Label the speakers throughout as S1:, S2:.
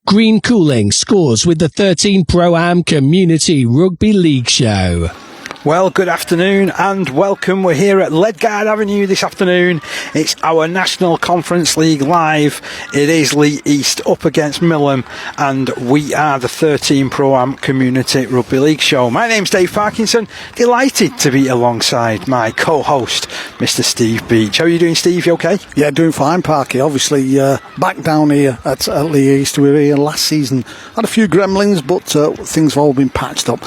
S1: Green Cooling scores with the 13 Pro-Am Community Rugby League Show.
S2: Well, good afternoon and welcome. We're here at Ledgard Avenue this afternoon. It's our National Conference League live. It is Leigh East up against Millom, and we are the 13 Pro-Am Community Rugby League Show. My name's Dave Parkinson. Delighted to be alongside my co-host, Mr. Steve Beach. How are you doing, Steve? You okay?
S3: Yeah, doing fine, Parky. Obviously, back down here at Leigh East. We were here last season. Had a few gremlins, but things have all been patched up.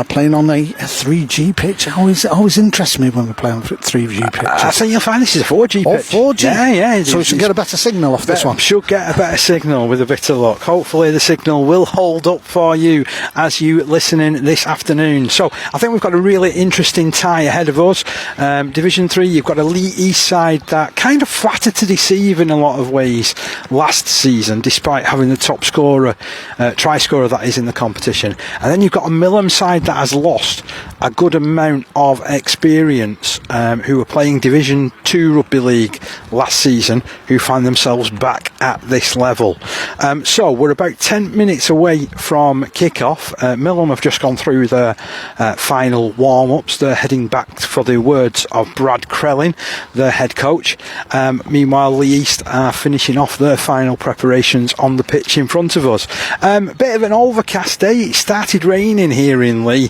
S3: Playing on a 3G pitch always interests me when we play on 3G pitch.
S2: I think you'll find this is a 4G pitch.
S3: 4G?
S2: Yeah.
S3: So we should get a better signal off this one.
S2: Should get a better signal with a bit of luck. Hopefully the signal will hold up for you as you listen in this afternoon. So I think we've got a really interesting tie ahead of us. Division 3, you've got a Leigh East side that kind of flattered to deceive in a lot of ways last season, despite having the top scorer, try scorer that is in the competition. And then you've got a Millom side that has lost a good amount of experience, who were playing Division 2 Rugby League last season, who find themselves back at this level. So we're about 10 minutes away from kick-off. Millom have just gone through their final warm-ups. They're heading back for the words of Brad Crellin, their head coach. Meanwhile, Leigh East are finishing off their final preparations on the pitch in front of us. Bit of an overcast day. It started raining here in Leigh,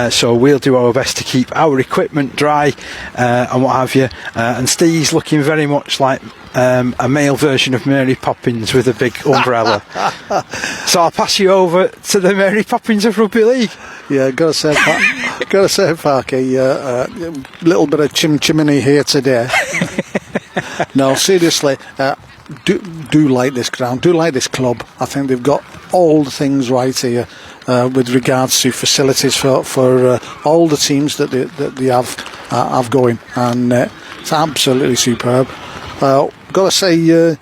S2: so we'll do our best to keep our equipment dry and what have you. And Steve's looking very much like a male version of Mary Poppins with a big umbrella. So I'll pass you over to the Mary Poppins of Rugby League.
S3: Yeah, gotta say, Parky, a little bit of chimney here today. No, seriously, do like this ground, do like this club. I think they've got all the things right here with regards to facilities for all the teams that they have going, and it's absolutely superb. Gotta say,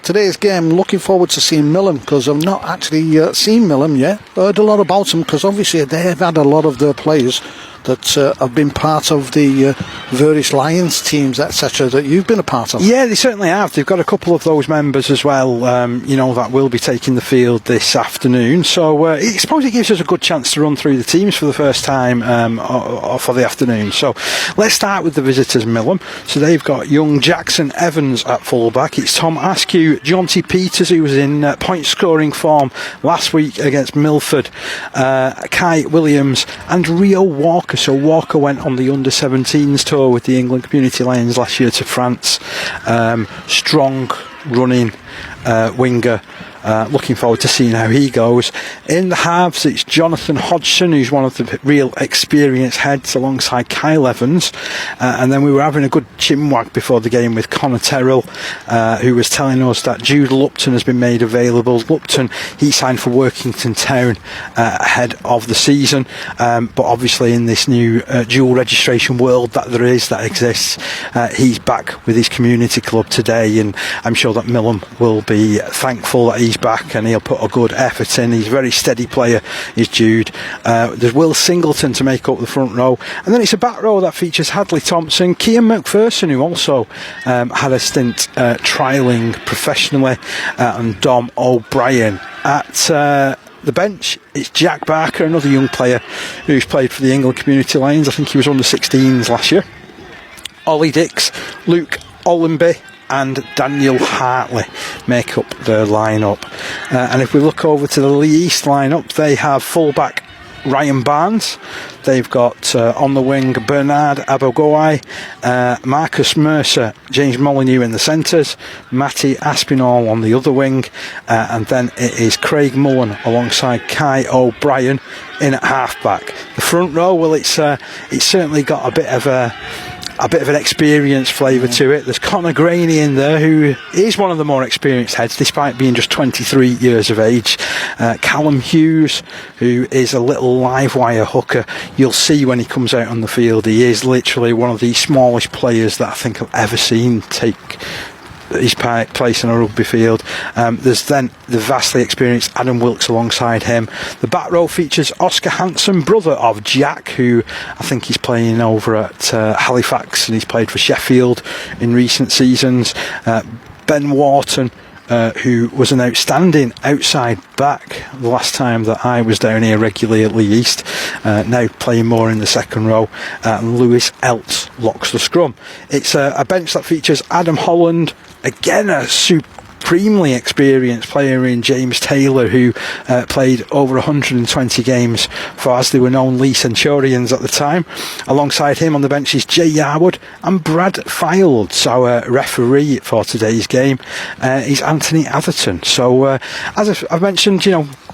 S3: today's game, looking forward to seeing Millom, because I've not actually seen Millom yet. Heard a lot about them, because obviously they've had a lot of their players that have been part of the various Lions teams, etc., that you've been a part of.
S2: Yeah, they certainly have. They've got a couple of those members as well, that will be taking the field this afternoon. So I suppose it gives us a good chance to run through the teams for the first time for the afternoon. So let's start with the visitors, Millom. So they've got young Jackson Evans at fullback. It's Tom Askew, Jonty Peters, who was in point scoring form last week against Milford, Kai Williams and Rio Walker. So Walker went on the under-17s tour with the England Community Lions last year to France. Strong running winger. Looking forward to seeing how he goes. In the halves, it's Jonathan Hodgson, who's one of the real experienced heads, alongside Kyle Evans. And then we were having a good chinwag before the game with Connor Terrell, who was telling us that Jude Lupton has been made available. Lupton, he signed for Workington Town ahead of the season, but obviously in this new dual registration world that exists, he's back with his community club today, and I'm sure that Millom will be thankful that he's back and he'll put a good effort in. He's a very steady player, is Jude. There's Will Singleton to make up the front row, and then it's a back row that features Hadley Thompson, Cian McPherson, who also had a stint trialling professionally, and Dom O'Brien. At the bench, it's Jack Barker, another young player who's played for the England Community Lions. I think he was under 16s last year. Ollie Dix, Luke Ollenby and Daniel Hartley make up their line-up. And if we look over to the Leigh East line-up, they have full-back Ryan Barnes. They've got on the wing Bernard Abogoai, Marcus Mercer, James Molyneux in the centres, Matty Aspinall on the other wing, and then it is Craig Mullen alongside Kai O'Brien in at half-back. The front row, well, it's certainly got a bit of an experience flavour to it. There's Conor Graney in there, who is one of the more experienced heads, despite being just 23 years of age. Callum Hughes, who is a little live wire hooker. You'll see when he comes out on the field, he is literally one of the smallest players that I think I've ever seen take his place in a rugby field. There's then the vastly experienced Adam Wilkes alongside him. The back row features Oscar Hanson, brother of Jack, who I think he's playing over at Halifax, and he's played for Sheffield in recent seasons. Ben Wharton who was an outstanding outside back the last time that I was down here regularly at Leigh East, now playing more in the second row, and Lewis Eltz locks the scrum. It's a bench that features Adam Holland, again a supremely experienced player in James Taylor, who played over 120 games for, as they were known, Leigh Centurions at the time. Alongside him on the bench is Jay Yarwood, and Brad Fields, our referee for today's game, is Anthony Atherton. So as I've mentioned,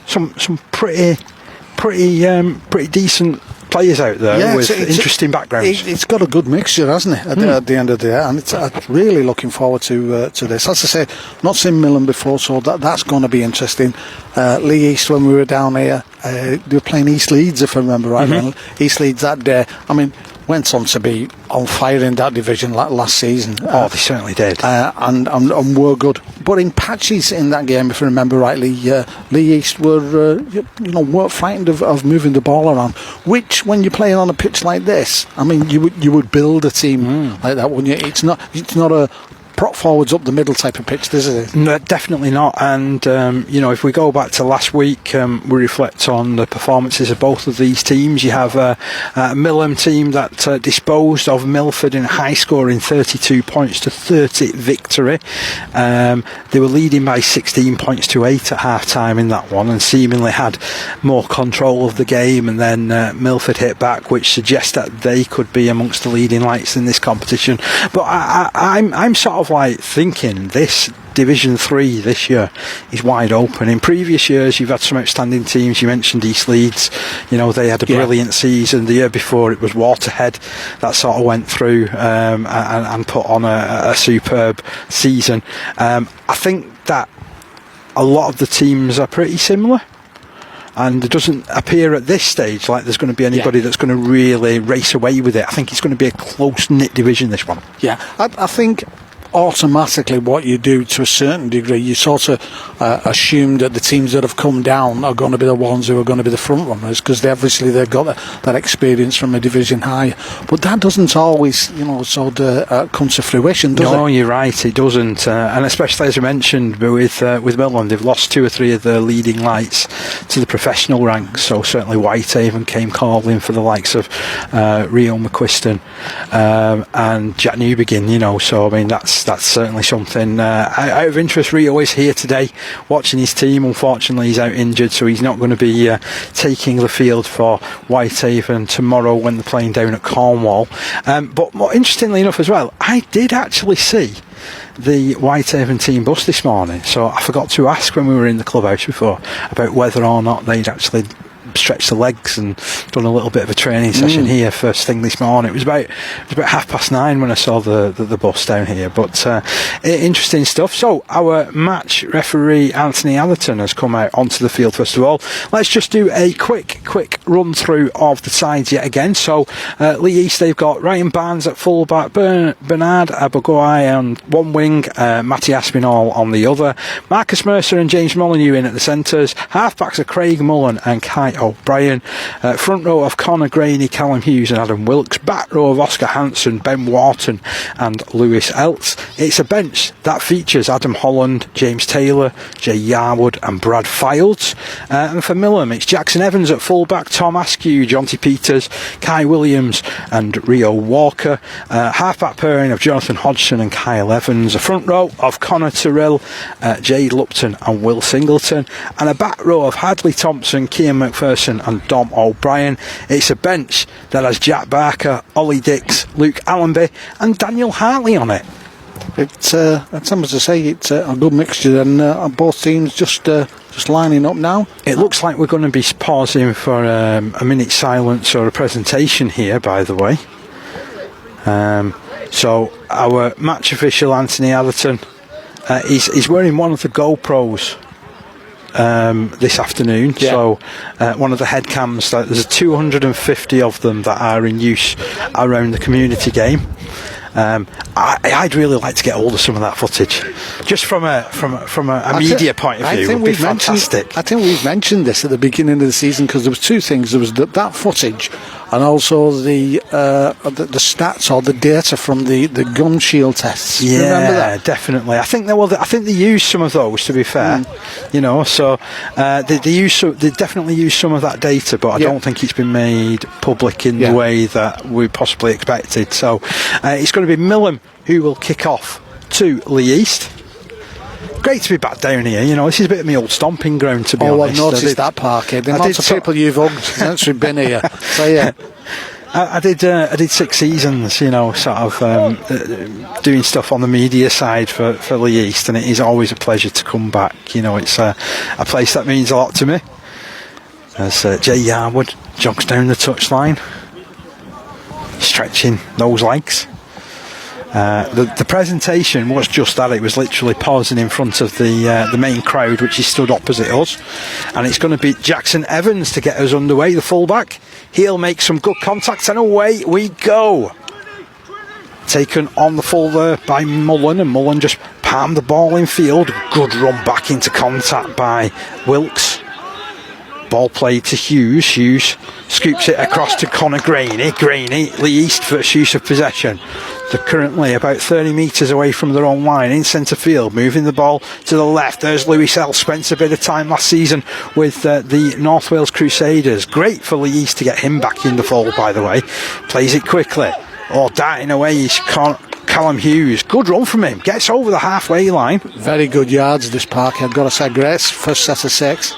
S2: some pretty decent players out there with interesting backgrounds.
S3: It's got a good mixture, hasn't it, at the end of the day, and it's really looking forward to this. As I say, not seen Millom before, so that's going to be interesting. Leigh East, when we were down here, they were playing East Leeds, if I remember right. East Leeds that day, went on to be on fire in that division last season.
S2: They certainly did.
S3: And were good. But in patches in that game, if I remember rightly, Leigh East were weren't frightened of moving the ball around, which, when you're playing on a pitch like this, you would build a team like that, wouldn't you? It's not a prop forwards up the middle type of pitch, is it?
S2: No, definitely not. And if we go back to last week, we reflect on the performances of both of these teams. You have a Millom team that disposed of Milford in a high-scoring 32 points to 30 victory. They were leading by 16 points to 8 at half-time in that one, and seemingly had more control of the game. And then Milford hit back, which suggests that they could be amongst the leading lights in this competition. But I'm sort of like thinking this Division 3 this year is wide open. In previous years, you've had some outstanding teams. You mentioned East Leeds. They had a brilliant season. The year before, it was Waterhead that sort of went through and put on a superb season. I think that a lot of the teams are pretty similar, and it doesn't appear at this stage like there's going to be anybody that's going to really race away with it. I think it's going to be a close-knit division, this one.
S3: Yeah, I think automatically what you do to a certain degree, you sort of assume that the teams that have come down are going to be the ones who are going to be the front runners, because they've got that experience from a division higher. But that doesn't always come to fruition, does it?
S2: No, you're right, it doesn't. And especially, as you mentioned, with Millom, they've lost 2 or 3 of their leading lights to the professional ranks. So certainly Whitehaven came calling for the likes of Rio McQuiston and Jack Newbegin. So that's certainly something. Out of interest, Rio is here today watching his team. Unfortunately, he's out injured, so he's not going to be taking the field for Whitehaven tomorrow when they're playing down at Cornwall. But more interestingly enough as well, I did actually see the Whitehaven team bus this morning, so I forgot to ask when we were in the clubhouse before about whether or not they'd actually stretched the legs and done a little bit of a training session here first thing this morning. It was about 9:30 when I saw the bus down here. But interesting stuff. So our match referee Anthony Atherton has come out onto the field first of all. Let's just do a quick run through of the sides yet again. So Leigh East, they've got Ryan Barnes at fullback, Bernard Abogoy on one wing, Matty Aspinall on the other, Marcus Mercer and James Molyneux in at the centres. Halfbacks are Craig Mullen and Kai O'Brien. Front row of Connor Graney, Callum Hughes and Adam Wilkes. Back row of Oscar Hanson, Ben Wharton and Lewis Eltz. It's a bench that features Adam Holland, James Taylor, Jay Yarwood and Brad Fields. And for Millom, it's Jackson Evans at fullback, Tom Askew, Jonty Peters, Kai Williams and Rio Walker. Halfback pairing of Jonathan Hodgson and Kyle Evans. A front row of Connor Tyrrell, Jade Lupton and Will Singleton. And a back row of Hadley Thompson, Kian McPherson and Dom O'Brien. It's a bench that has Jack Barker, Ollie Dix, Luke Allenby and Daniel Hartley on it.
S3: It's as I say, it's a good mixture, and both teams just lining up now.
S2: It looks like we're going to be pausing for a minute's silence or a presentation here, by the way. So our match official Anthony Atherton is wearing one of the GoPros this afternoon. So one of the head cams, there's 250 of them that are in use around the community game. I'd really like to get hold of some of that footage, just from a media point of view. It would be fantastic.
S3: I think we've mentioned this at the beginning of the season, because there was two things. There was that footage, and also the stats or the data from the gun shield tests.
S2: Yeah,
S3: remember that?
S2: Definitely. I think they used some of those. To be fair, you know, so they definitely used some of that data, but I don't think it's been made public in the way that we possibly expected. So it's going to be Millom who will kick off to Leigh East. Great to be back down here. You know, this is a bit of my old stomping ground, to be honest.
S3: I've noticed that, Parky. The amount of people you've hugged since we've been here. So yeah.
S2: I did 6 seasons, you know, sort of doing stuff on the media side for Leigh East, and it is always a pleasure to come back. You know, it's a place that means a lot to me. As Jay Yarwood jogs down the touchline, stretching those legs. The presentation was just that. It was literally pausing in front of the main crowd, which is stood opposite us, and it's going to be Jackson Evans to get us underway, the fullback. He'll make some good contact, and away we go. Taken on the full there by Mullen, and Mullen just palmed the ball in field. Good run back into contact by Wilkes. Ball played to Hughes. Hughes scoops it across to Connor Graney. Graney, Leigh East first use of possession. They're currently about 30 metres away from their own line in centre field, moving the ball to the left. There's Lewis L. Spent a bit of time last season with the North Wales Crusaders. Great for Leigh East to get him back in the fold, by the way. Plays it quickly. Darting away is Callum Hughes. Good run from him. Gets over the halfway line.
S3: Very good yards this park. I've got to say, great first set of 6.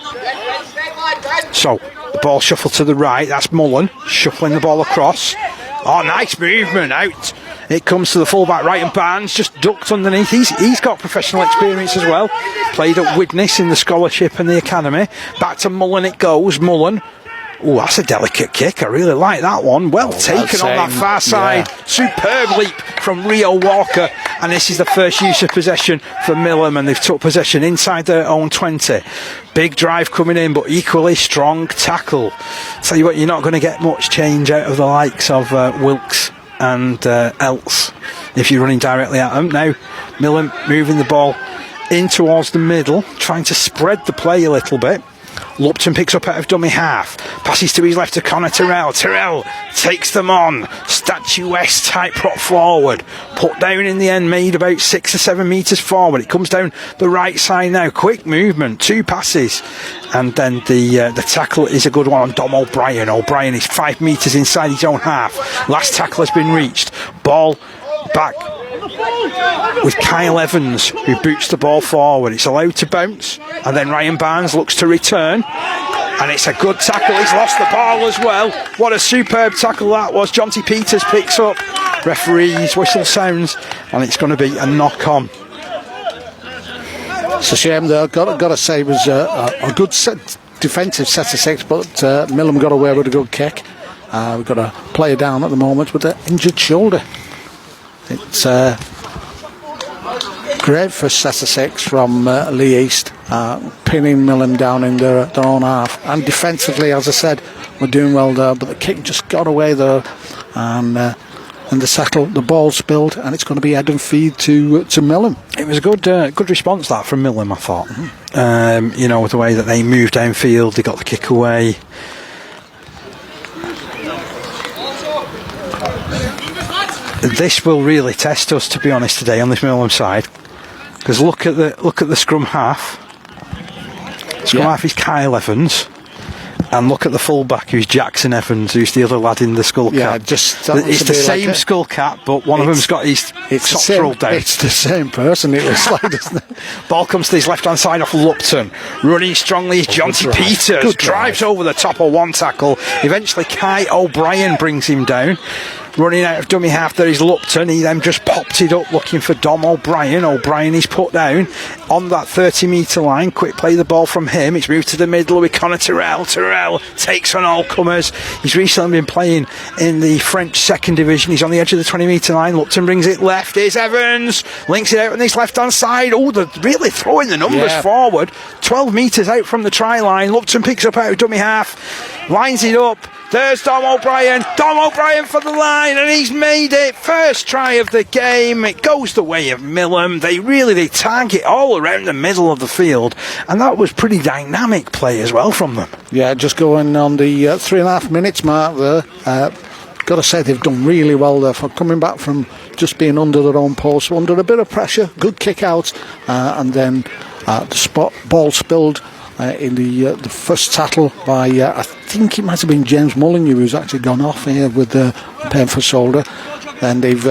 S2: So, the ball shuffled to the right. That's Mullen shuffling the ball across. Oh, nice movement out. It comes to the fullback, Ryan Barnes, just ducked underneath. He's got professional experience as well. Played at Widnes in the scholarship and the academy. Back to Mullen it goes. Mullen. Oh, that's a delicate kick. I really like that one. Well taken on that far side. Yeah. Superb leap from Rio Walker. And this is the first use of possession for Millom, and they've took possession inside their own 20. Big drive coming in, but equally strong tackle. Tell you what, you're not going to get much change out of the likes of Wilkes and Else if you're running directly at them. Now, Millom moving the ball in towards the middle, trying to spread the play a little bit. Lupton picks up out of dummy half, passes to his left to Connor Tyrrell. Tyrrell takes them on, statuesque type prop forward, put down in the end, made about 6 or 7 metres forward. It comes down the right side now, quick movement, 2 passes, and then the tackle is a good one on Dom O'Brien. O'Brien is 5 metres inside his own half. Last tackle has been reached. Ball back with Kyle Evans, who boots the ball forward. It's allowed to bounce, and then Ryan Barnes looks to return, and it's a good tackle. He's lost the ball as well. What a superb tackle that was. Jonty Peters picks up, referee's whistle sounds, and it's going to be a knock on.
S3: It's a shame though. Got to say it was a good defensive set of 6, but Millom got away with a good kick. We've got a player down at the moment with an injured shoulder. It's great first set of 6 from Leigh East, pinning Millom down in their own half. And defensively, as I said, we're doing well there, but the kick just got away there, and the tackle, the ball spilled, and it's going to be head and feed to Millom.
S2: It was a good response that from Millom, I thought. You know, with the way that they moved downfield, they got the kick away. This will really test us, to be honest, today on this Millom side, because look at the scrum half. Scrum half is Kyle Evans, and look at the fullback, who's Jackson Evans, who's the other lad in the skull cap.
S3: It's
S2: the same skull cap, but one of them's got his socks rolled down.
S3: It's the same person. It looks like, doesn't it?
S2: Ball comes to his left hand side off Lupton. Running strongly is Jonty Peters. Drives over the top of one tackle. Eventually, Kai O'Brien brings him down. Running out of dummy half, there is Lupton. He then just popped it up looking for Dom O'Brien. O'Brien is put down on that 30 metre line. Quick play the ball from him. It's moved to the middle with Connor Tyrrell. Tyrrell takes on all comers. He's recently been playing in the French second division. He's on the edge of the 20 metre line. Lupton brings it left. Here's Evans. Links it out on his left hand side. Oh, they're really throwing the numbers forward. 12 metres out from the try line. Lupton picks up out of dummy half. Lines it up. There's Dom O'Brien. Dom O'Brien for the line, and he's made it. First try of the game. It goes the way of Millom. They target all around the middle of the field, and that was pretty dynamic play as well from them.
S3: Yeah, just going on the 3.5 minutes mark there. Got to say they've done really well there for coming back from just being under their own post, under a bit of pressure. Good kick out, and then the ball spilled in the first tackle by I think it might have been James Mullen who's actually gone off here with the painful shoulder. Then they've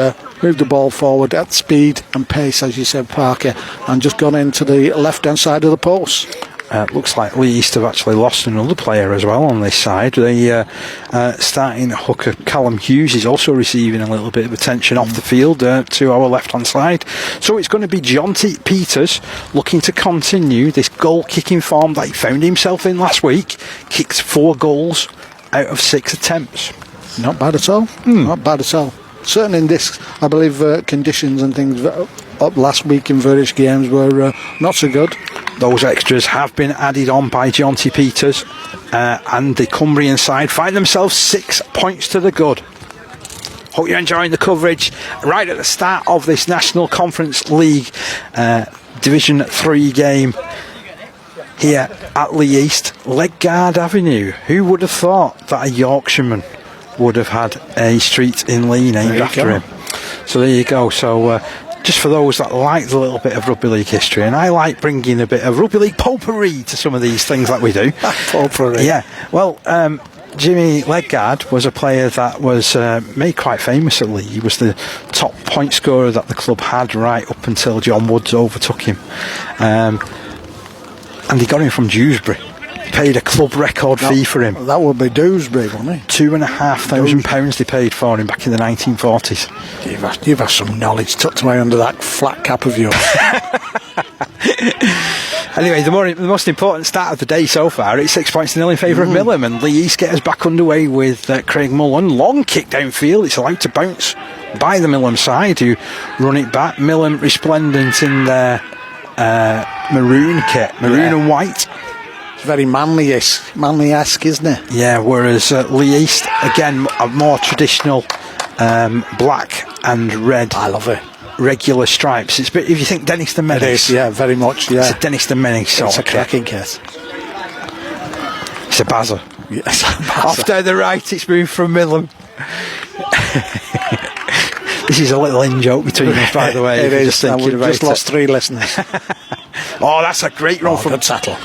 S3: moved the ball forward at speed and pace, as you said, Parker, and just gone into the left hand side of the post.
S2: Looks like Leigh East have actually lost another player as well on this side. The starting hooker Callum Hughes is also receiving a little bit of attention off the field to our left hand side. So it's going to be John T. Peters looking to continue this goal kicking form that he found himself in last week. Kicked 4 goals out of 6 attempts.
S3: Not bad at all. Not bad at all. Certainly in this, I believe, conditions and things up last week in various games were not so good.
S2: Those extras have been added on by John T. Peters, and the Cumbrian side find themselves 6 points to the good. Hope you're enjoying the coverage right at the start of this National Conference League Division 3 game here at Leigh East, Legard Avenue. Who would have thought that a Yorkshireman would have had a street in Leigh named after him? So there you go. So just for those that like the little bit of rugby league history, and I like bringing a bit of rugby league potpourri to some of these things that we do.
S3: Potpourri.
S2: Yeah. Well, Jimmy Legard was a player that was made quite famous at Leigh. He was the top point scorer that the club had right up until John Woods overtook him. And he got him from Dewsbury. Paid a club record fee for him.
S3: That would be Dewsbury, wouldn't it?
S2: £2,500 they paid for him back in the 1940s.
S3: You've had some knowledge tucked away under that flat cap of yours.
S2: Anyway, the most important start of the day so far, it's 6-0 in favour of Millom, and Leigh East get us back underway with Craig Mullen. Long kick downfield, it's allowed to bounce by the Millom side, who run it back. Millom resplendent in their maroon kit, and white.
S3: It's very manly-esque, isn't it?
S2: Yeah, whereas Leigh East, again, a more traditional black and red.
S3: I love it.
S2: Regular stripes. It's a bit, if you think Denniston Menace.
S3: It is, yeah, very much, yeah.
S2: It's a Denniston Menace sort of
S3: kit. It's a cracking kit.
S2: It's a Bazza.
S3: Yeah, it's a Bazza.
S2: Off down the right, it's moved from Millom. This is a little in-joke between us, by the way.
S3: It is.
S2: We've
S3: just lost 3 listeners.
S2: Oh, that's a great run from
S3: good tackle.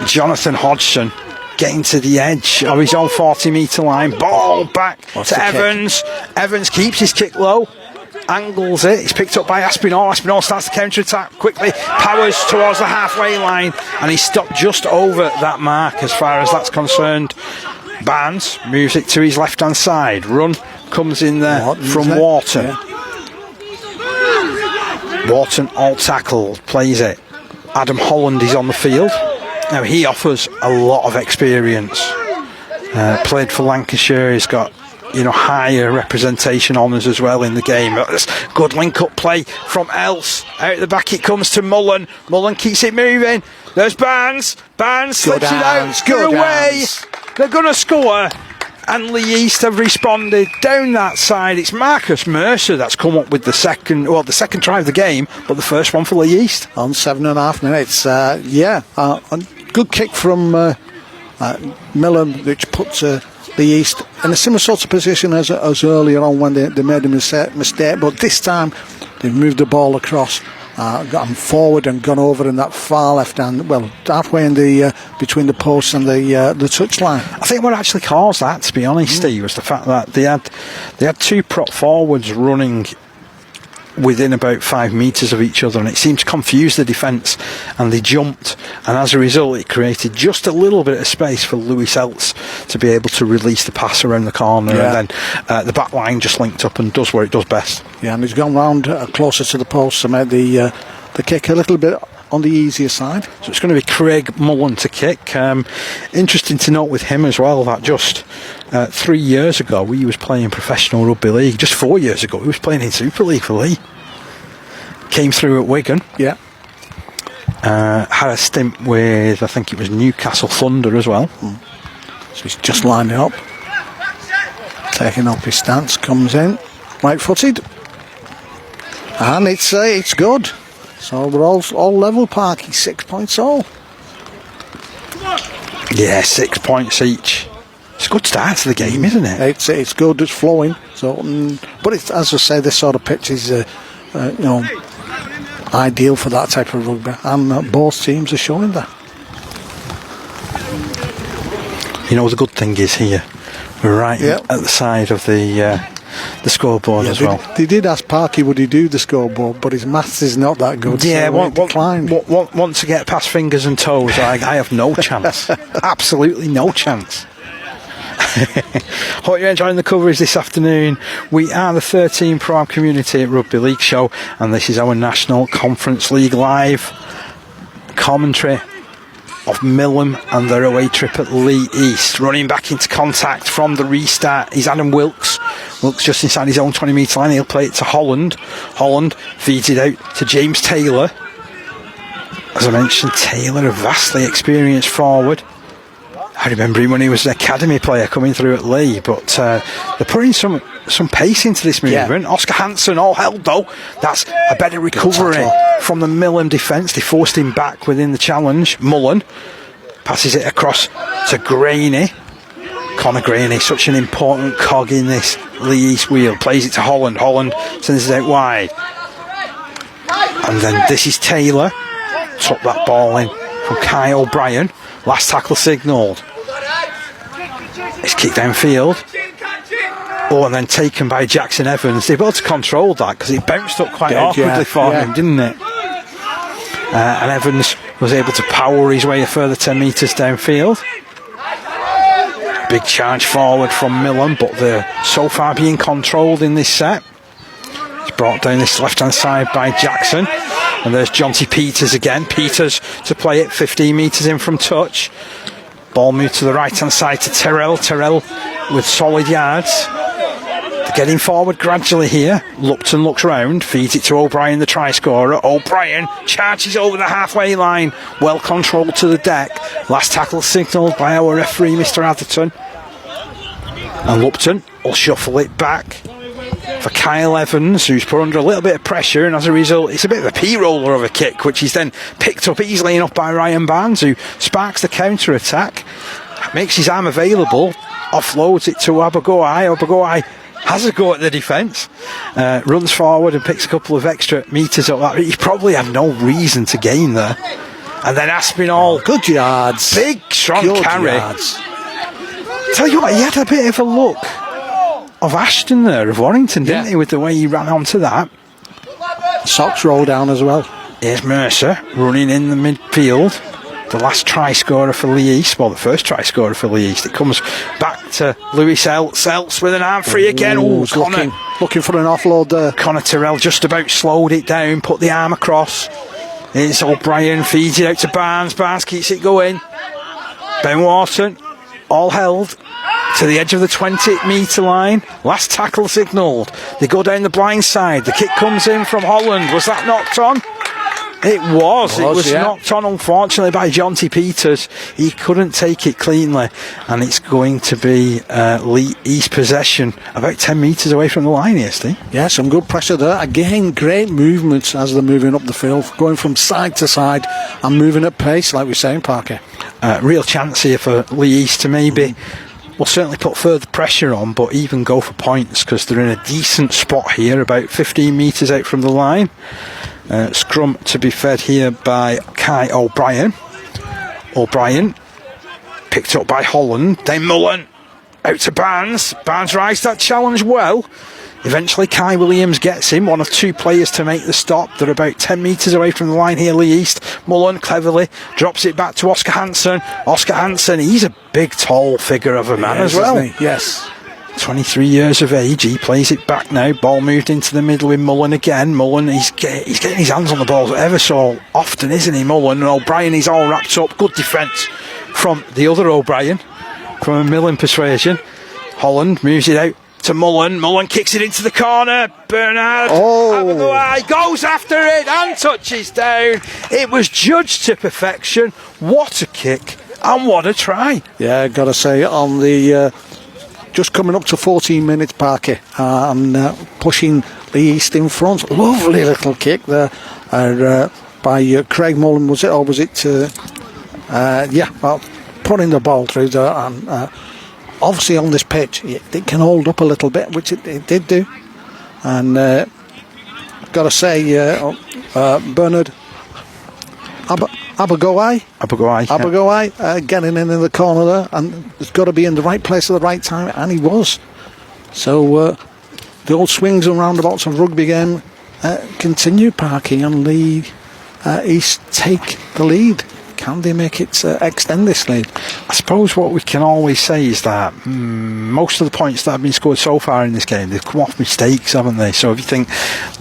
S2: Jonathan Hodgson, getting to the edge of his own 40-metre line. Ball back to Evans. Kick? Evans keeps his kick low. Angles it. It's picked up by Aspinall. Aspinall starts the counter-attack quickly. Powers towards the halfway line. And he's stopped just over that mark as far as that's concerned. Barnes moves it to his left-hand side. Run comes in there from Wharton. Yeah. Wharton all tackled. Plays it. Adam Holland is on the field. Now he offers a lot of experience. Played for Lancashire. He's got higher representation honours as well in the game. That's good link-up play from Else. Out the back it comes to Mullen. Mullen keeps it moving. There's Barnes. Barnes slips it out. Good away. They're going to score. And Leigh East have responded down that side. It's Marcus Mercer that's come up with the second try of the game, but the first one for Leigh East.
S3: On 7.5 minutes. A good kick from Millom, which puts Leigh East in a similar sort of position as earlier on when they made a mistake, but this time they've moved the ball across, got them forward and gone over in that far left hand, halfway in the between the posts and the touchline.
S2: I think what actually caused that, to be honest, Steve, was the fact that they had 2 prop forwards running within about 5 metres of each other, and it seemed to confuse the defence, and they jumped, and as a result it created just a little bit of space for Lewis Elts to be able to release the pass around the corner, and then the back line just linked up and does what it does best. Yeah,
S3: and he's gone round closer to the post and made the kick a little bit on the easier side.
S2: So it's going to be Craig Mullen to kick. Interesting to note with him as well that just 3 years ago he was playing professional rugby league. Just 4 years ago he was playing in Super League for Leigh. Came through at Wigan.
S3: Yeah.
S2: Had a stint with, I think it was Newcastle Thunder as well.
S3: So he's just lining up. Taking up his stance, comes in, right-footed. And it's good. So we're all level, Parky. 6 points all.
S2: Yeah, 6 points each. It's a good start to the game, isn't it?
S3: It's good. It's flowing. So, but it's, as I say, this sort of pitch is, ideal for that type of rugby, and both teams are showing that.
S2: You know, the good thing is here, we're right at the side of the scoreboard as well.
S3: They did ask Parky would he do the scoreboard, but his maths is not that good.
S2: Yeah,
S3: so
S2: once I get past fingers and toes, I have no chance. Absolutely no chance. Hope you're enjoying the coverage this afternoon. We are the 13 Pro Am Community Rugby League Show, and this is our National Conference League live commentary of Millom and their away trip at Leigh East. Running back into contact from the restart is Adam Wilkes. Wilkes just inside his own 20 metre line. He'll play it to Holland. Holland feeds it out to James Taylor. As I mentioned, Taylor, a vastly experienced forward. I remember him when he was an academy player coming through at Leigh, but they're putting some pace into this movement. Yeah. Oscar Hansen, all held though. That's a better recovery from the Millom defence. They forced him back within the challenge. Mullen passes it across to Graney. Connor Graney, such an important cog in this Leigh East wheel. Plays it to Holland. Holland sends it out wide. And then this is Taylor. Took that ball in from Kai O'Brien. Last tackle signalled. It's kicked downfield. Oh, and then taken by Jackson Evans. They've able to control that because it bounced up quite awkwardly for him, didn't it? And Evans was able to power his way a further 10 metres downfield. Big charge forward from Millom, but they're so far being controlled in this set. It's brought down this left-hand side by Jackson. And there's Jonty Peters again. Peters to play it 15 metres in from touch. Ball moved to the right-hand side to Terrell. Terrell with solid yards. They're getting forward gradually here. Lupton looks round, feeds it to O'Brien, the try scorer. O'Brien charges over the halfway line. Well controlled to the deck. Last tackle signalled by our referee, Mr. Atherton. And Lupton will shuffle it back for Kyle Evans, who's put under a little bit of pressure, and as a result it's a bit of a P-roller of a kick, which is then picked up easily enough by Ryan Barnes, who sparks the counter-attack, makes his arm available, offloads it to Abagoi. Abagoi has a go at the defence, runs forward and picks a couple of extra metres up that. He probably had no reason to gain there. And then Aspinall,
S3: good yards,
S2: big strong good carry
S3: yards.
S2: Tell you what, he had a bit of a look of Ashton there, of Warrington, didn't he, with the way he ran onto that.
S3: Socks roll down as well.
S2: Here's Mercer running in the midfield. The last try scorer for Leigh East, well, the first try scorer for Leigh East. It comes back to Lewis Elts with an arm free again. Connor
S3: looking for an offload there.
S2: Connor Terrell just about slowed it down, put the arm across. It's O'Brien, feeds it out to Barnes. Barnes keeps it going. Ben Wharton, all held to the edge of the 20 metre line. Last tackle signalled. They go down the blind side. The kick comes in from Holland. Was that knocked on? It was knocked on, unfortunately, by Jonty Peters. He couldn't take it cleanly, and it's going to be Leigh East possession about 10 metres away from the line here, Steve.
S3: Yeah, some good pressure there. Again, great movements as they're moving up the field, going from side to side and moving at pace, like we're saying, Parker.
S2: Real chance here for Leigh East to maybe, will certainly put further pressure on, but even go for points, because they're in a decent spot here, about 15 metres out from the line. Scrum to be fed here by Kai O'Brien. O'Brien picked up by Holland. Then Mullen out to Barnes. Barnes rides that challenge well. Eventually Kai Williams gets him, one of two players to make the stop. They're about 10 metres away from the line here, Leigh East. Mullen cleverly drops it back to Oscar Hansen. Oscar Hansen, he's a big tall figure of a man as well.
S3: Yes.
S2: 23 years of age. He plays it back now. Ball moved into the middle with Mullen again. Mullen, he's getting his hands on the ball ever so often, isn't he, Mullen? And O'Brien, he's all wrapped up. Good defence from the other O'Brien, from a Millom persuasion. Holland moves it out to Mullen. Mullen kicks it into the corner. Bernard goes after it and touches down. It was judged to perfection. What a kick and what a try.
S3: Yeah, got to say, on the just coming up to 14 minutes, Parky, and pushing Leigh East in front. Lovely little kick there by Craig Mullen, was it? Or was it... putting the ball through there. And obviously on this pitch, it can hold up a little bit, which it did do. And got to say, Bernard Abagoai getting in the corner there, and it's got to be in the right place at the right time, and he was. So the old swings and roundabouts of rugby game continue, Parky, and Leigh East take the lead. Can they make it extend this lead?
S2: I suppose what we can always say is that most of the points that have been scored so far in this game, they've come off mistakes, haven't they? So if you think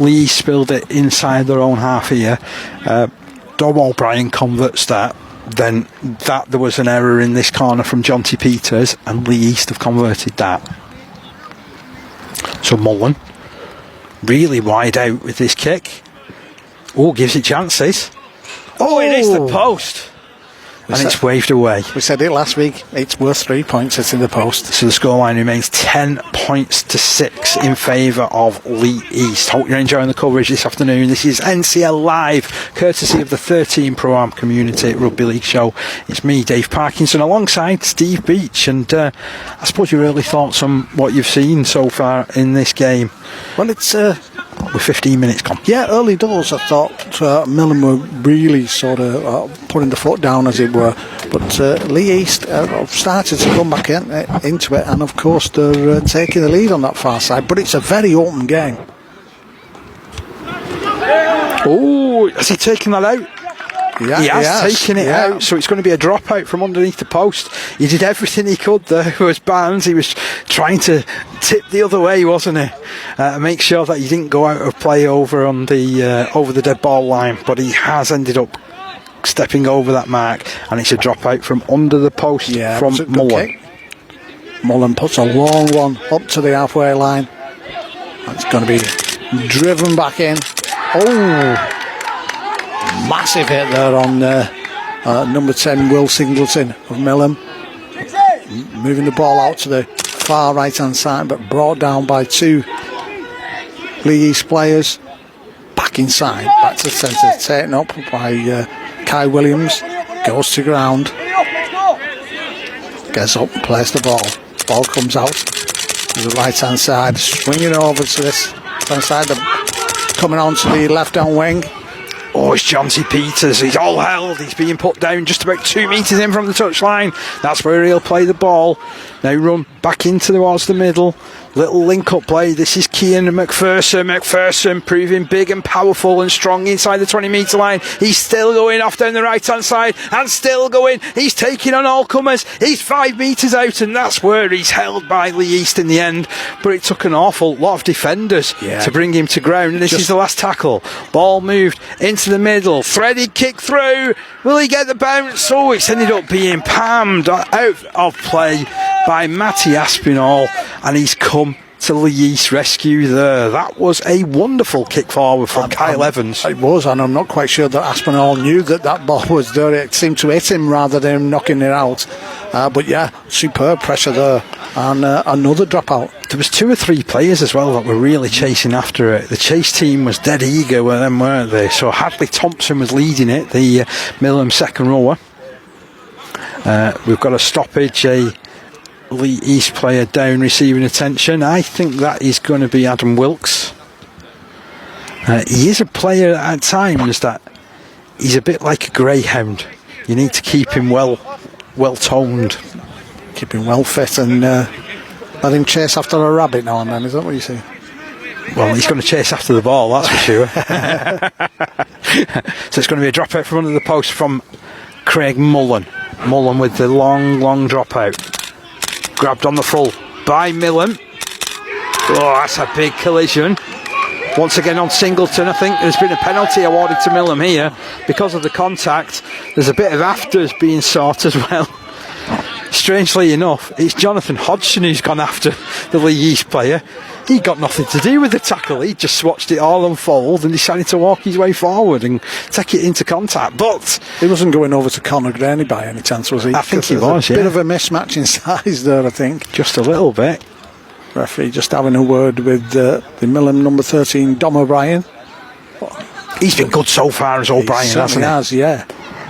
S2: Leigh spilled it inside their own half here, Dom O'Brien converts that, then that there was an error in this corner from Jonty Peters, and Leigh East have converted that. So Mullen, really wide out with this kick. Oh, gives it chances. Oh, it is the post. And it's waved away.
S3: We said it last week. It's worth 3 points. It's in the post.
S2: So the scoreline remains 10 points to 6 in favour of Leigh East. Hope you're enjoying the coverage this afternoon. This is NCL Live, courtesy of the 13 Pro-Am Community Rugby League Show. It's me, Dave Parkinson, alongside Steve Beach. And I suppose your early thoughts on what you've seen so far in this game?
S3: Well, it's...
S2: with 15 minutes gone.
S3: Yeah, early doors I thought Millom were really sort of putting the foot down, as it were, but Leigh East have started to come back into it, and of course they're taking the lead on that far side, but it's a very open game.
S2: Oh, has he taken that out?
S3: Yeah,
S2: he has taken it out, so it's going to be a dropout from underneath the post. He did everything he could there. It was Barnes. He was trying to tip the other way, wasn't he? Make sure that he didn't go out of play over on the over the dead ball line, but he has ended up stepping over that mark, and it's a dropout from under the post from Mullen.
S3: Mullen puts a long one up to the halfway line. It's going to be driven back in. Oh! Massive hit there on number 10, Will Singleton of Millom. Moving the ball out to the far right hand side, but brought down by 2 Leigh East players. Back inside, back to centre, taken up by Kai Williams. Goes to ground. Gets up, plays the ball. Ball comes out to the right hand side, swinging over to this hand side, coming on to the left hand wing.
S2: Oh, it's Jonty Peters. He's all held. He's being put down just about 2 metres in from the touchline. That's where he'll play the ball. Now run back into towards the middle. Little link-up play. This is Cian and McPherson. McPherson proving big and powerful and strong inside the 20-metre line. He's still going off down the right-hand side and still going. He's taking on all comers. He's 5 metres out, and that's where he's held by Leigh East in the end. But it took an awful lot of defenders to bring him to ground. This is the last tackle. Ball moved into the middle. Threaded kick through. Will he get the bounce? Oh, it's ended up being palmed out of play by Matty Aspinall, and he's come to Leigh East rescue there. That was a wonderful kick forward from Kyle Evans.
S3: It was, and I'm not quite sure that Aspinall knew that ball was there. It seemed to hit him rather than him knocking it out. But yeah, superb pressure there, and another dropout.
S2: There was 2 or 3 players as well that were really chasing after it. The chase team was dead eager with them, weren't they? So Hadley Thompson was leading it, the Millom second rower. We've got a stoppage, a Leigh East player down receiving attention. I think that is going to be Adam Wilkes. He is a player at times that he's a bit like a greyhound. You need to keep him well toned,
S3: keep him well fit, and let him chase after a rabbit now and then. Is that what you say?
S2: Well, he's going to chase after the ball, that's for sure. So it's going to be a dropout from under the post from Craig Mullen. Mullen with the long dropout. Grabbed on the full by Millom. Oh, that's a big collision. Once again on Singleton. I think there's been a penalty awarded to Millom here because of the contact. There's a bit of afters being sought as well. Strangely enough, it's Jonathan Hodgson who's gone after the Leigh East player. He got nothing to do with the tackle. He just watched it all unfold and decided to walk his way forward and take it into contact. But
S3: he wasn't going over to Conor Graney by any chance, was he?
S2: I think he was,
S3: Bit of a mismatch in size there, I think.
S2: Just a little bit.
S3: Referee just having a word with the Millom number 13, Dom O'Brien.
S2: He's been good so far as O'Brien, hasn't he?
S3: Has, yeah.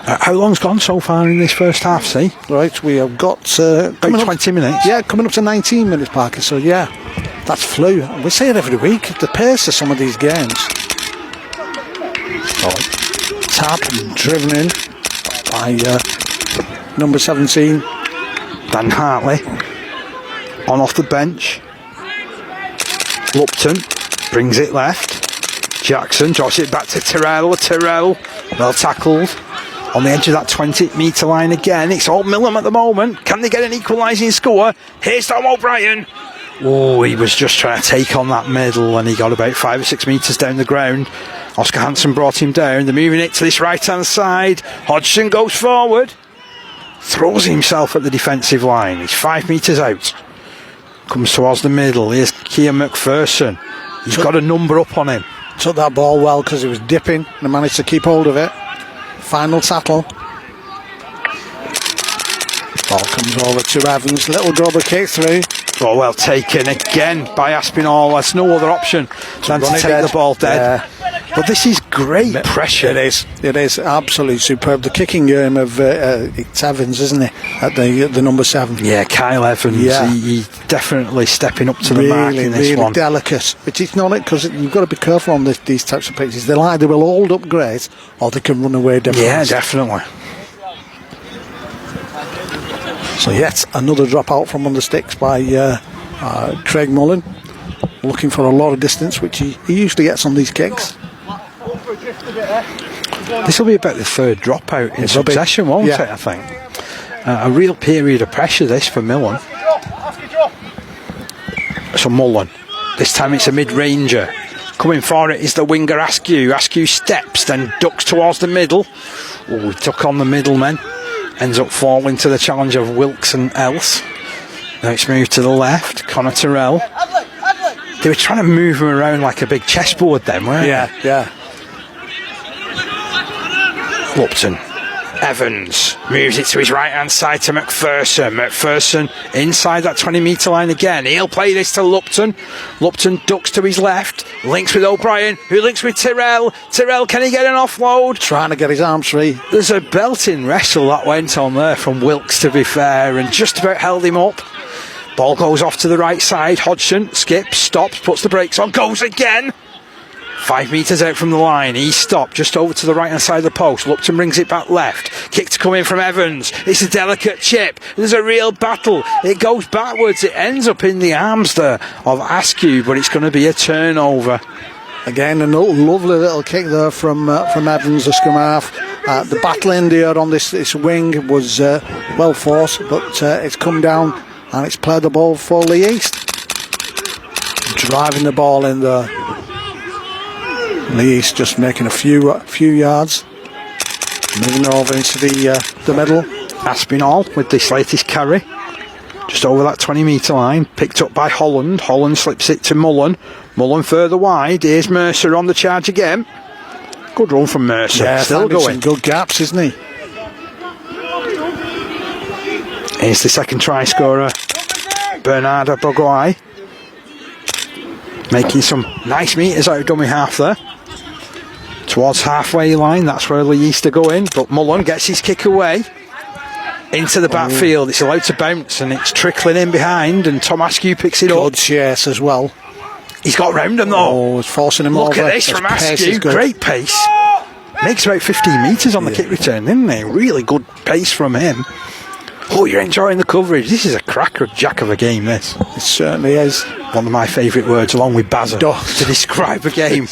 S2: How long's gone so far in this first half, see?
S3: Right, we have got...
S2: about 20 minutes?
S3: Yeah, coming up to 19 minutes, Parker, so yeah. That's flew. We say it every week, the pace of some of these games. Tapped and driven in by number 17.
S2: Dan Hartley on off the bench. Lupton brings it left. Jackson drops it back to Tyrrell. Well tackled on the edge of that 20-metre line again. It's all Millom at the moment. Can they get an equalising score? Here's Tom O'Brien. Oh, he was just trying to take on that middle and he got about 5 or 6 metres down the ground. Oscar Hansen brought him down. They're moving it to this right-hand side. Hodgson goes forward. Throws himself at the defensive line. He's 5 metres out. Comes towards the middle. Here's Cian McPherson. He's got a number up on him.
S3: Took that ball well because he was dipping and managed to keep hold of it. Final tackle. Ball comes over to Evans. Little grubber kick through.
S2: Oh, well taken again by Aspinall. There's no other option than to take the ball dead. But this is great pressure.
S3: It is absolutely superb. The kicking game of it's Evans, isn't it? At the number 7.
S2: Yeah, Kyle Evans. Yeah. He definitely stepping up to the mark in this
S3: really
S2: one.
S3: Delicate. But it's not it because you've got to be careful on these types of pitches. They'll either will hold up great or they can run away different.
S2: Yeah, definitely.
S3: So yet another drop out from under sticks by Craig Mullen, looking for a lot of distance, which he usually gets on these kicks.
S2: This will be about the third dropout in succession, won't it, I think? A real period of pressure, this, for Millom. So Mullen, this time it's a mid-ranger. Coming for it is the winger Askew. Askew steps, then ducks towards the middle. Oh, he took on the middleman. Ends up falling to the challenge of Wilkes and Else. Now it's moved to the left. Connor Tyrrell. They were trying to move him around like a big chessboard then, weren't they?
S3: Yeah.
S2: Lupton. Evans moves it to his right hand side to McPherson. McPherson inside that 20-metre line again. He'll play this to Lupton. Lupton ducks to his left, links with O'Brien, who links with Tyrrell. Tyrrell, can he get an offload?
S3: Trying to get his arms free.
S2: There's a belting wrestle that went on there from Wilkes, to be fair, and just about held him up. Ball goes off to the right side. Hodgson skips, stops, puts the brakes on, goes again. 5 metres out from the line, he stopped just over to the right hand side of the post. Lupton brings it back left. Kick to come in from Evans. It's a delicate chip. There's a real battle. It goes backwards. It ends up in the arms there of Askew, but it's going to be a turnover.
S3: Again, a lovely little kick there from Evans, the scrum half. The battle in there on this wing was well forced, but it's come down and it's played the ball for Leigh East. Driving the ball in there. Leigh East just making a few yards. Moving over into the middle.
S2: Aspinall with this latest carry. Just over that 20-metre line. Picked up by Holland. Holland slips it to Mullen. Mullen further wide. Here's Mercer on the charge again. Good run from Mercer.
S3: Yeah,
S2: still going.
S3: Some good gaps, isn't he?
S2: Here's the second try scorer, Bernardo Bogoy. Making some nice metres out of dummy half there. Towards halfway line, that's where Leigh East are going, but Mullen gets his kick away into the backfield. It's allowed to bounce and it's trickling in behind, and Tom Askew picks it up.
S3: Good chase as well.
S2: He's got round him though.
S3: Oh, it's forcing him over.
S2: Look at this from Askew, great pace. Makes about 15 metres on the kick return, didn't he? Really good pace from him. Oh, you're enjoying the coverage. This is a cracker jack of a game, this.
S3: It certainly is.
S2: One of my favourite words, along with Bazza, to describe a game.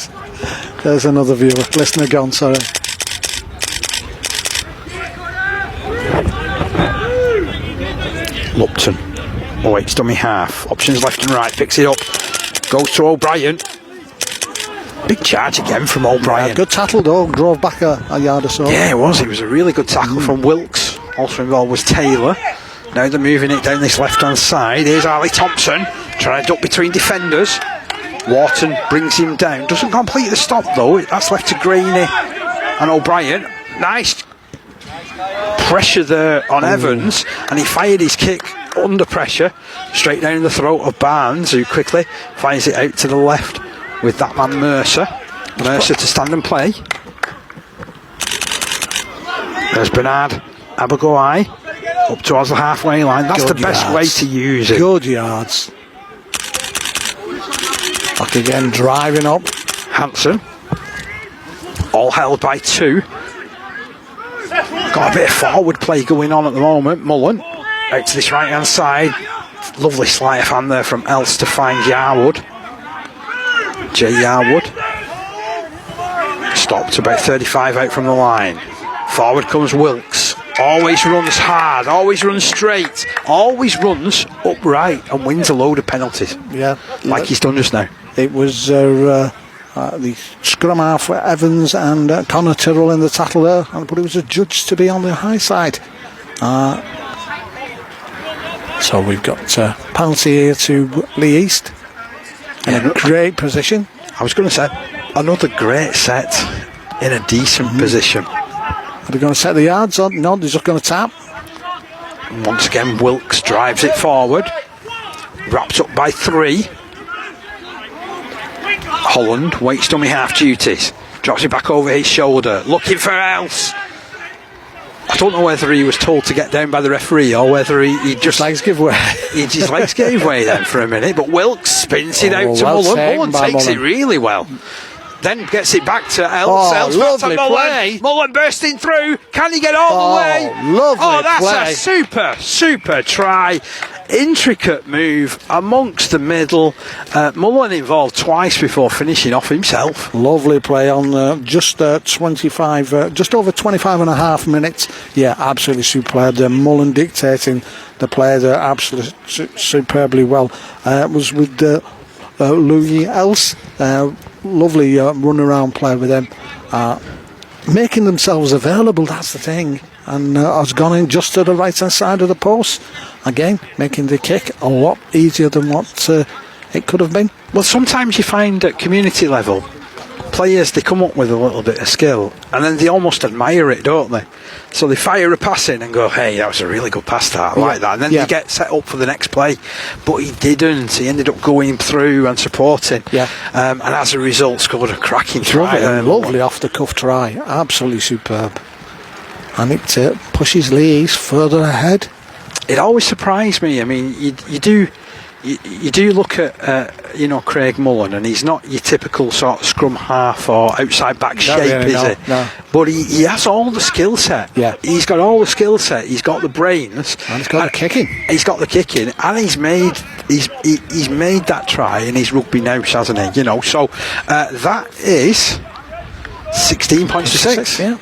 S3: There's another viewer. Listener gone, sorry.
S2: Lupton. Oh, it's dummy half. Options left and right. Picks it up. Goes to O'Brien. Big charge again from O'Brien.
S3: Yeah, good tackle though. Drove back a yard or so.
S2: Yeah, it was. It was a really good tackle from Wilkes. Also involved was Taylor. Now they're moving it down this left-hand side. Here's Ali Thompson. Trying to duck between defenders. Wharton brings him down. Doesn't complete the stop though. That's left to Greeny and O'Brien. Nice pressure there on Evans, and he fired his kick under pressure straight down the throat of Barnes, who quickly finds it out to the left with that man Mercer to stand and play. There's Bernard Abagoi up towards the halfway line. That's the best way to use it.
S3: Good yards. Back again, driving up.
S2: Hanson, all held by 2. Got a bit of forward play going on at the moment. Mullen out to this right hand side. Lovely sleight of hand there from Else to find Yarwood. Jay Yarwood stopped about 35 out from the line. Forward comes Wilkes. Always runs hard, always runs straight, always runs upright, and wins a load of penalties.
S3: Yeah,
S2: like he's done just now.
S3: It was the scrum half for Evans and Connor Tyrrell in the tackle there, but it was adjudged to be on the high side. So we've got penalty here to Leigh East in a great position.
S2: I was going to say, another great set in a decent position.
S3: Are they going to set the yards on? No, they're just going to tap.
S2: And once again, Wilkes drives it forward. Wrapped up by 3. Holland waits dummy half duties. Drops it back over his shoulder. Looking for Else. I don't know whether he was told to get down by the referee or whether he just...
S3: legs give way.
S2: His legs gave way then for a minute. But Wilkes spins it out to Mullen. Mullen takes it really well. Then gets it back to Else. Else back to Mullen. Mullen bursting through. Can he get all the way?
S3: Lovely
S2: that's a super try. Intricate move amongst the middle. Mullen involved twice before finishing off himself.
S3: Lovely play on just 25, just over 25 and a half minutes. Yeah, absolutely superb. Mullen dictating the play there absolutely superbly well. It was with Louis Else. Lovely run around play with them, making themselves available. That's the thing, and has gone in just to the right hand side of the post again, making the kick a lot easier than what it could have been.
S2: Well, sometimes you find at community level players, they come up with a little bit of skill and then they almost admire it, don't they? So they fire a pass in and go, hey, that was a really good pass, that, I like that, and then they get set up for the next play. But he didn't. He ended up going through and supporting, and as a result scored a cracking try.
S3: Lovely off the cuff try, absolutely superb, and it pushes Leigh further ahead.
S2: It always surprised me. I mean, you do look at Craig Mullen, and he's not your typical sort of scrum half or outside back shape, is he? No. But he has all the skill set.
S3: Yeah,
S2: he's got all the skill set. He's got the brains,
S3: and he's got the kicking.
S2: He's got the kicking, and he's made that try in his rugby nous, hasn't he? So that is 16 points to 6.
S3: Yeah.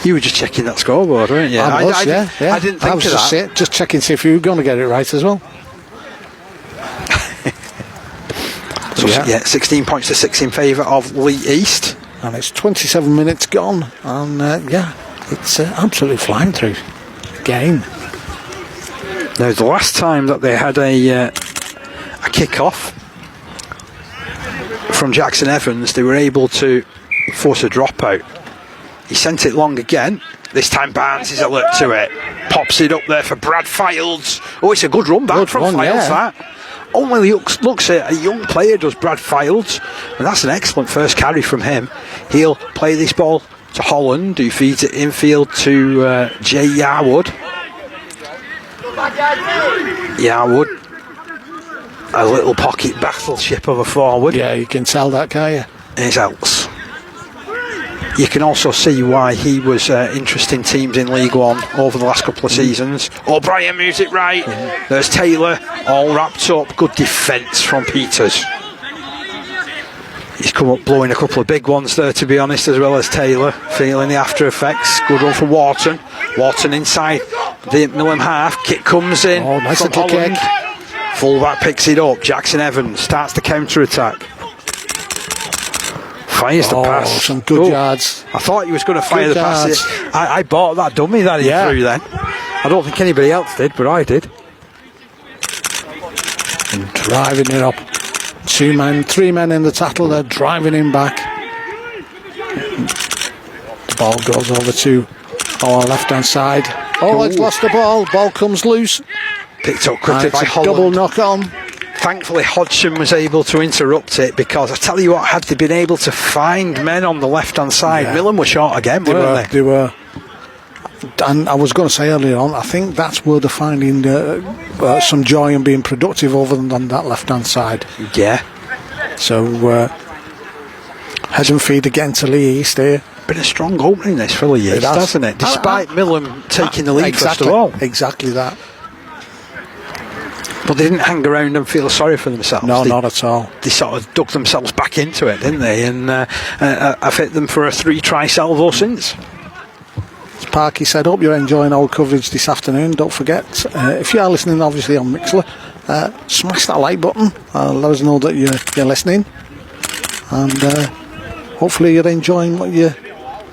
S2: You were just checking that scoreboard, weren't you?
S3: I
S2: didn't think of that.
S3: Just checking, see if you were going to get it right as well.
S2: 16 points to 6 in favour of Leigh East.
S3: And it's 27 minutes gone, and it's absolutely flying through the game.
S2: Now, the last time that they had a kick-off from Jackson Evans, they were able to force a dropout. He sent it long again. This time Barnes is alert to it. Pops it up there for Brad Fields. Oh, it's a good run back from Fields, that. Only looks at a young player, does Brad Fields. And that's an excellent first carry from him. He'll play this ball to Holland, who feeds it infield to Jay Yarwood. Yarwood, a little pocket battleship of a forward.
S3: Yeah, you can tell that, can't you?
S2: Here's Else. You can also see why he was interesting teams in League One over the last couple of seasons. O'Brien moves it right. There's Taylor, all wrapped up. Good defence from Peters. He's come up blowing a couple of big ones there, to be honest, as well as Taylor. Feeling the after effects. Good run from Wharton. Wharton inside the Millom half. Kick comes in.
S3: Oh, nice little kick.
S2: Fullback picks it up. Jackson Evans starts the counter attack. Fires the pass.
S3: Some good yards.
S2: I thought he was going to fire the pass. I bought that dummy that he threw then. I don't think anybody else did, but I did.
S3: and driving it up. 2 men, 3 men in the tackle. They're driving him back. The ball goes over to our left-hand side. Oh, it's lost the ball. Ball comes loose.
S2: Picked up quickly by Holland.
S3: Double knock on.
S2: Thankfully, Hodgson was able to interrupt it, because I tell you what, had they been able to find men on the left-hand side, Millom were short again, weren't they?
S3: They were. And I was going to say earlier on, I think that's where they're finding some joy in being productive over than that left-hand side.
S2: Yeah.
S3: So, head and feed again to Leigh East here.
S2: Been a strong opening this for Leigh East, hasn't it? Despite Millom taking the lead first of all.
S3: Exactly that.
S2: But they didn't hang around and feel sorry for themselves.
S3: No, not at all.
S2: They sort of dug themselves back into it, didn't they? And I've hit them for a 3-try salvo since.
S3: As Parky said, hope you're enjoying our coverage this afternoon. Don't forget, if you are listening obviously on Mixler, smash that like button. Let us know that you're listening. And hopefully you're enjoying what you're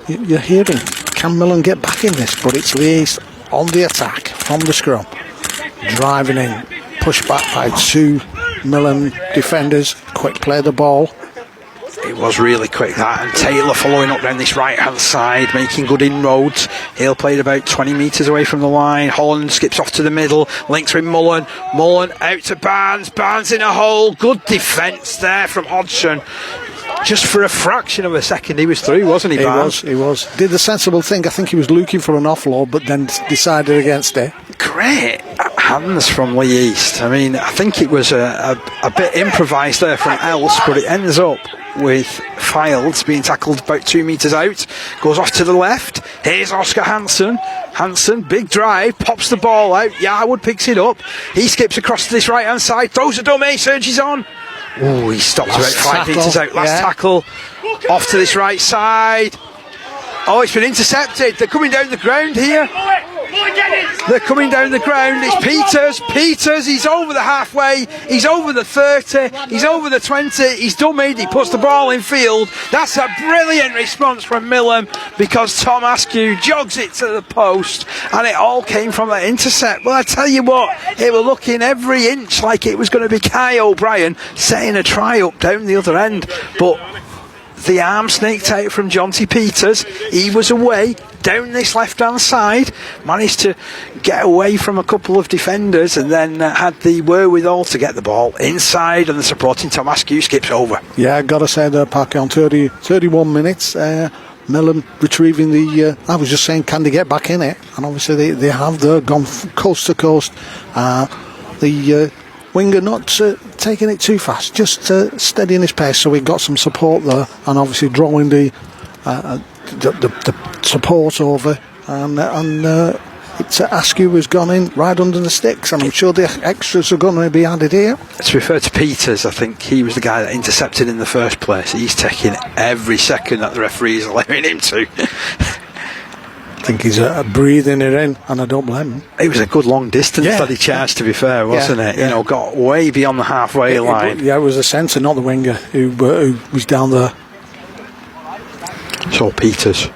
S3: hearing. Can Millom get back in this? But it's Leigh East on the attack from the scrum. Driving in. Pushed back by 2 Millom defenders. Quick play the ball.
S2: It was really quick, that, and Taylor following up down this right hand side, making good inroads. He'll played about 20 metres away from the line. Holland skips off to the middle, links with Mullen out to Barnes in a hole. Good defence there from Hodgson. Just for a fraction of a second he was through, wasn't he, Barnes?
S3: He was. Did the sensible thing. I think he was looking for an offload, but then decided against it.
S2: Great hands from Leigh East. I mean, I think it was a bit improvised there from Else, but it ends up with Fildes being tackled about 2 metres out. Goes off to the left. Here's Oscar Hansen. Hansen, big drive, pops the ball out. Yarwood picks it up. He skips across to this right hand side, throws a dummy, surges on. Oh, he stopped about 5 metres out. Last tackle. Off to this right side. Oh, it's been intercepted. They're coming down the ground here. They're coming down the ground. It's Peters, he's over the halfway. He's over the 30. He's over the 20. He's dummied. He puts the ball in field. That's a brilliant response from Millom, because Tom Askew jogs it to the post, and it all came from that intercept. Well, I tell you what, it was looking every inch like it was going to be Kai O'Brien setting a try up down the other end, but the arm snaked out from Jonty Peters. He was away down this left hand side, managed to get away from a couple of defenders, and then had the wherewithal to get the ball inside, and the supporting Tom Askew skips over.
S3: Yeah, gotta say there, Parker, on 31 minutes Millom retrieving the I was just saying, can they get back in it? And obviously they have. They're gone coast to coast. The winger not taking it too fast, just steadying his pace, so we got some support there, and obviously drawing the support over, and it's Askew has gone in right under the sticks, and I'm sure the extras are going to be added here.
S2: To refer to Peters, I think he was the guy that intercepted in the first place. He's taking every second that the referees are allowing him to.
S3: I think he's breathing it in, and I don't blame him.
S2: It was a good long distance that he charged, to be fair, wasn't it? You know, got way beyond the halfway line.
S3: It was a centre, not the winger, who was down there.
S2: So Peters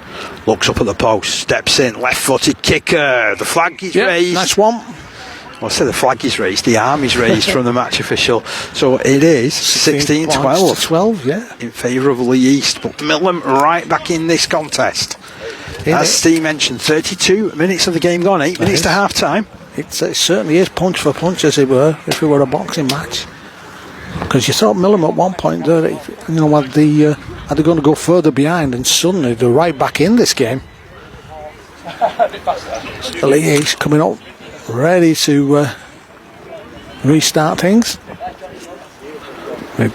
S2: looks up at the post, steps in, left-footed kicker. The flag is raised.
S3: Nice one.
S2: Well, I say the flag is raised, the arm is raised from the match official. So it is 16-12. In favour of Leigh East. But Millom right back in this contest. As Steve mentioned, 32 minutes of the game gone, 8 minutes to half time.
S3: It certainly is punch for punch, as it were, if it were a boxing match. Because you thought Millom at one point there, are they going to go further behind, and suddenly they're right back in this game. Leigh East coming up, ready to restart things. With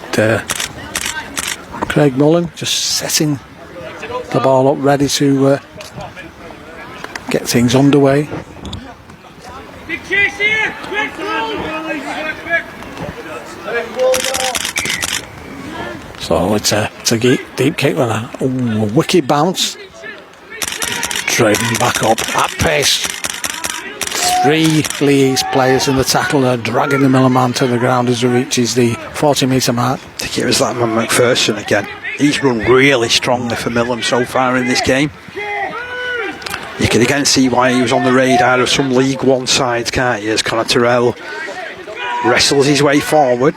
S3: Craig Mullen just setting the ball up, ready to get things underway. So it's a deep kick with a wicked bounce. Driven back up at pace. 3 Leigh East players in the tackle are dragging the Millom man to the ground as he reaches the 40-metre mark. I
S2: think it was that man McPherson again. He's run really strongly for Millom so far in this game. You can again see why he was on the radar of some League One sides, can't you? As Connor Terrell wrestles his way forward.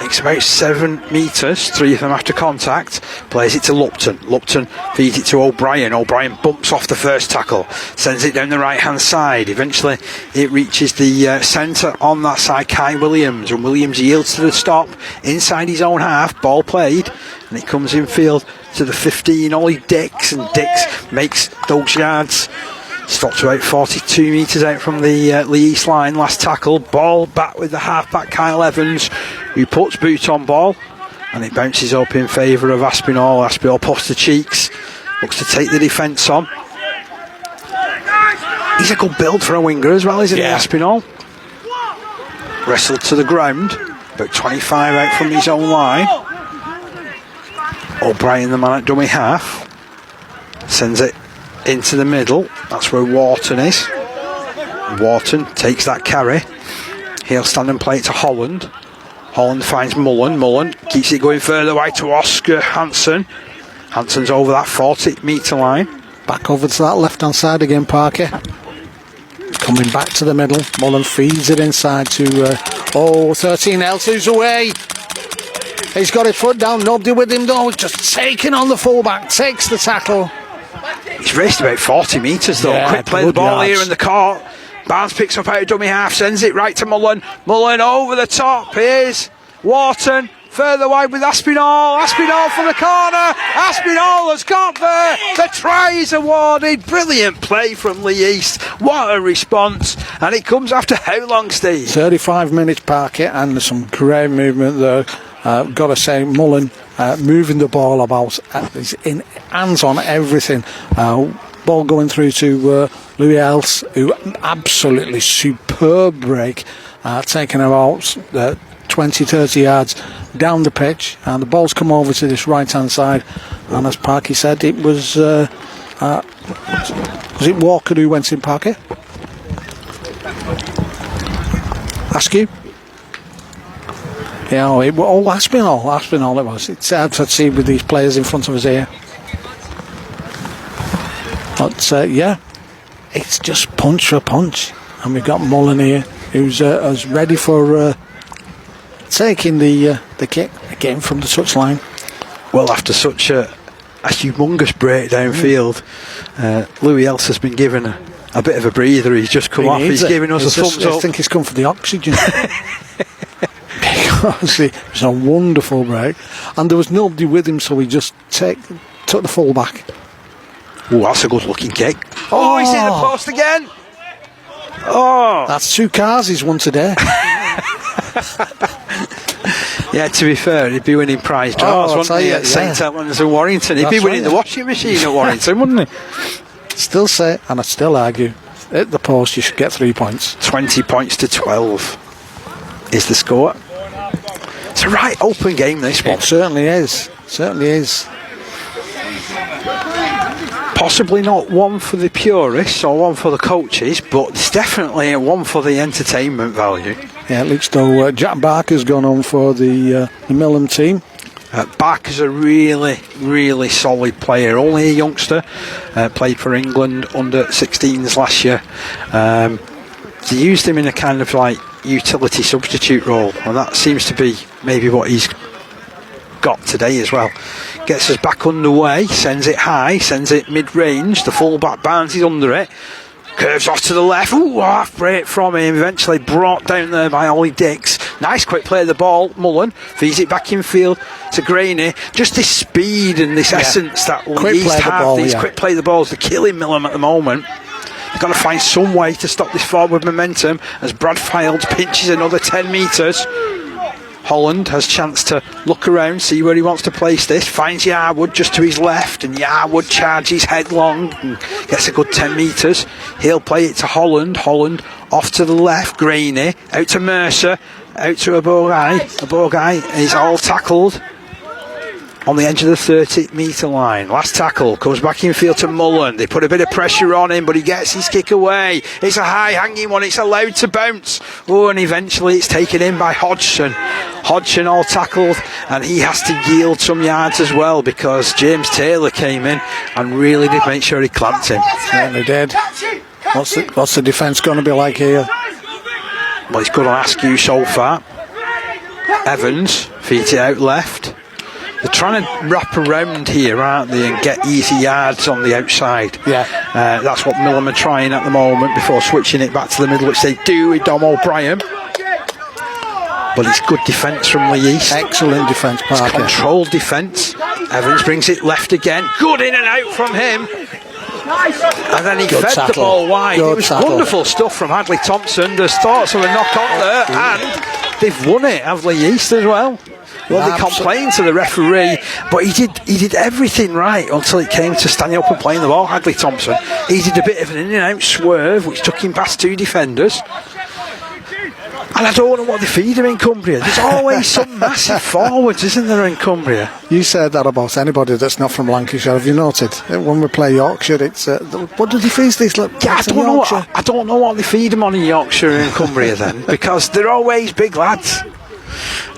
S2: Makes about 7 metres, 3 of them after contact. Plays it to Lupton. Lupton feeds it to O'Brien. O'Brien bumps off the first tackle. Sends it down the right-hand side. Eventually, it reaches the centre on that side, Kai Williams. And Williams yields to the stop inside his own half. Ball played. And it comes infield to the 15, Ollie Dix. And Dix makes those yards. Stopped about 42 metres out from the Leigh East line. Last tackle. Ball back with the half-back Kyle Evans, who puts boot on ball. And it bounces up in favour of Aspinall. Aspinall puffs the cheeks. Looks to take the defence on. He's a good build for a winger as well, isn't he, Aspinall? Wrestled to the ground. About 25 out from his own line. O'Brien, the man at dummy half. Sends it into the middle. That's where Wharton is. Wharton takes that carry. He'll stand and play it to Holland. Holland finds Mullen. Mullen keeps it going further wide to Oscar Hansen. Hansen's over that 40 metre line.
S3: Back over to that left hand side again, Parker. Coming back to the middle. Mullen feeds it inside to 13 L2's away. He's got his foot down, nobody with him though. Just taking on the fullback, takes the tackle.
S2: He's raced about 40 metres though. Quick play the ball here in the court. Barnes picks up out of dummy half, sends it right to Mullen. Mullen over the top. Here's Wharton. Further wide with Aspinall. Aspinall for the corner. Aspinall has got there. The try is awarded. Brilliant play from Leigh East. What a response. And it comes after how long, Steve?
S3: 35 minutes, Parker, and some great movement there. Got to say, Mullen moving the ball about. He's in hands on everything. Ball going through to Louis Else, who absolutely superb break, taking about 20-30 yards down the pitch, and the ball's come over to this right hand side, and as Parky said, it was it Walker who went in, Parker? Askew? Yeah, Aspinall it was. It's hard to see with these players in front of us here. But it's just punch for punch, and we've got Mullen here who's ready for taking the kick again from the touchline.
S2: Well, after such a humongous break downfield, Louis Else has been given a bit of a breather. He's just come off. He's giving us a thumbs up.
S3: I think he's come for the oxygen. Because it was a wonderful break, and there was nobody with him, so he just took the full back.
S2: Oh, that's a good looking kick. Oh, he's hit the post again. Oh,
S3: that's 2 cars he's won today.
S2: Yeah, to be fair, he'd be winning prize draws, wouldn't he, at St Helens and Warrington? He'd be winning the washing machine at Warrington, wouldn't he?
S3: Still say, and I still argue, at the post you should get 3 points.
S2: 20 points to 12 is the score. It's a right open game, this one.
S3: It certainly is. Certainly is.
S2: Possibly not one for the purists or one for the coaches, but it's definitely one for the entertainment value.
S3: Yeah, it looks though Jack Barker's gone on for the Millom team.
S2: Barker's a really, really solid player. Only a youngster. Played for England under 16s last year. They used him in a kind of like utility substitute role, and that seems to be maybe what he's got today as well. Gets us back underway, sends it high, sends it mid-range. The full-back Barnes is under it. Curves off to the left. Ooh, half break from him. Eventually brought down there by Ollie Dix. Nice quick play of the ball. Mullen feeds it back in field to Graney. Just this speed and this essence that Leeds have. These quick play of the balls. They're killing Millom at the moment. They've got to find some way to stop this forward momentum as Brad Fildes pinches another 10 metres. Holland has chance to look around, see where he wants to place this. Finds Yarwood just to his left, and Yarwood charges headlong and gets a good 10 metres. He'll play it to Holland. Holland off to the left. Graney out to Mercer, out to Abogai. Abogai is all tackled on the edge of the 30-metre line. Last tackle comes back in field to Mullen. They put a bit of pressure on him, but he gets his kick away. It's a high hanging one. It's allowed to bounce. Oh, and eventually it's taken in by Hodgson. Hodgson all tackled, and he has to yield some yards as well because James Taylor came in and really did make sure he clamped him.
S3: Certainly did. What's the defence going to be like here?
S2: Well, it's good on Askew so far. Evans feeds it out left. They're trying to wrap around here, aren't they, and get easy yards on the outside.
S3: Yeah.
S2: That's what Millom are trying at the moment before switching it back to the middle, which they do with Dom O'Brien. But it's good defence from Leigh East.
S3: Excellent defence, Parker.
S2: Controlled defence. Evans brings it left again. Good in and out from him. And then he
S3: Good
S2: fed
S3: tackle.
S2: the ball wide.
S3: Good
S2: It was
S3: tackle.
S2: wonderful stuff from Hadley Thompson. There's thoughts of a knock on there, and they've won it, have Leigh East as well. Well, they complained to the referee, but he did everything right until it came to standing up and playing the ball. Hadley Thompson, he did a bit of an in and out swerve, which took him past 2 defenders. And I don't know what they feed him in Cumbria. There's always some massive forwards, isn't there, in Cumbria?
S3: You said that about anybody that's not from Lancashire. Have you noted? When we play Yorkshire, it's what do they feed these?
S2: Yeah, I don't know what they feed them on in Yorkshire and Cumbria then, because they're always big lads.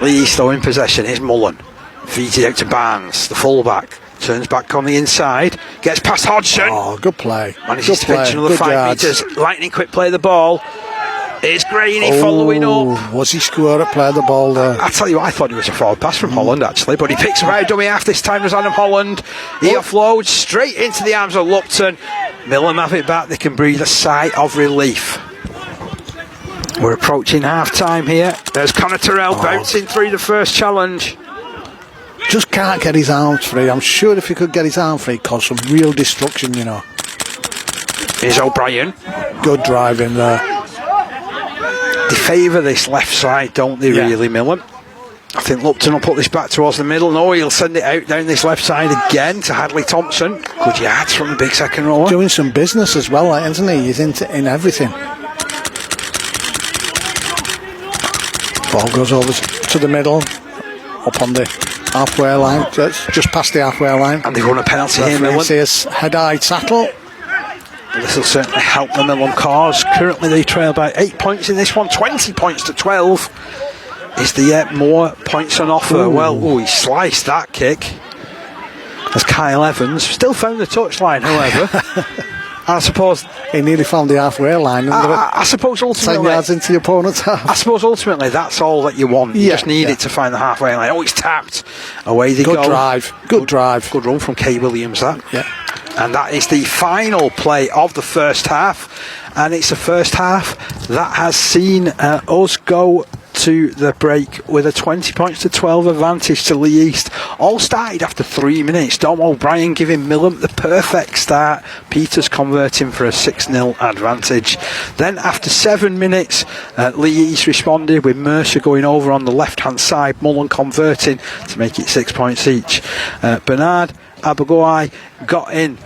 S2: Leigh East, though, in possession is Mullen. Feeds it out to Barnes, the fullback. Turns back on the inside, gets past Hodgson.
S3: Oh, good play.
S2: Manages to finish another 5 metres. Lightning quick play of the ball. It's Graney following up.
S3: Was he square at play the ball there?
S2: I tell you what, I thought it was a forward pass from Holland actually, but he picks up out dummy half. This time was Adam Holland. He offloads straight into the arms of Lupton. Millom have it back. They can breathe a sigh of relief. We're approaching half time here. There's Connor Terrell bouncing through the first challenge.
S3: Just can't get his arms free. I'm sure if he could get his arm free, cause some real destruction, you know.
S2: Here's O'Brien.
S3: Good driving there.
S2: They favour this left side, don't they, really, Millom? I think Lupton will put this back towards the middle. No, he'll send it out down this left side again to Hadley Thompson. Good yards from the big second rower.
S3: Doing some business as well, isn't he? He's in everything. Ball goes over to the middle, up on the halfway line, just past the halfway line.
S2: And they've won a penalty here, Millom.
S3: Says head-eye tackle.
S2: This will certainly help the Millom cause. Currently they trail by 8 points in this one, 20 points to 12. Is there yet more points on offer?
S3: Ooh.
S2: Well, he sliced that kick. As Kyle Evans still found the touchline, however. I suppose
S3: he nearly found the halfway line.
S2: I suppose
S3: 10
S2: ultimately,
S3: yards into the opponent's half.
S2: I suppose ultimately that's all that you want. You just need it to find the halfway line. Oh, it's tapped. Away they go.
S3: Good drive.
S2: Good run from Kay Williams, that.
S3: Yeah.
S2: And that is the final play of the first half. And it's the first half that has seen us go to the break with a 20 points to 12 advantage to Leigh East. All started after 3 minutes. Dom O'Brien giving Millom the perfect start. Peters converting for a 6-0 advantage. Then after 7 minutes, Leigh East responded with Mercer going over on the left hand side. Mullen converting to make it 6 points each. Bernard Abogoi got in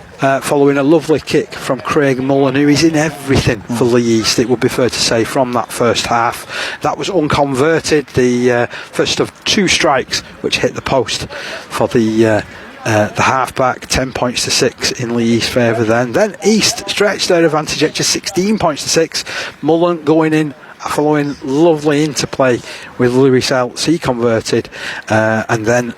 S2: following a lovely kick from Craig Mullen, who is in everything for Leigh East, it would be fair to say, from that first half. That was unconverted, the first of 2 strikes which hit the post for the half-back. 10 points to 6 in Leigh East's favour then. Then East stretched their advantage up to 16 points to 6. Mullen going in, following lovely interplay with Lewis Elts. He converted, and then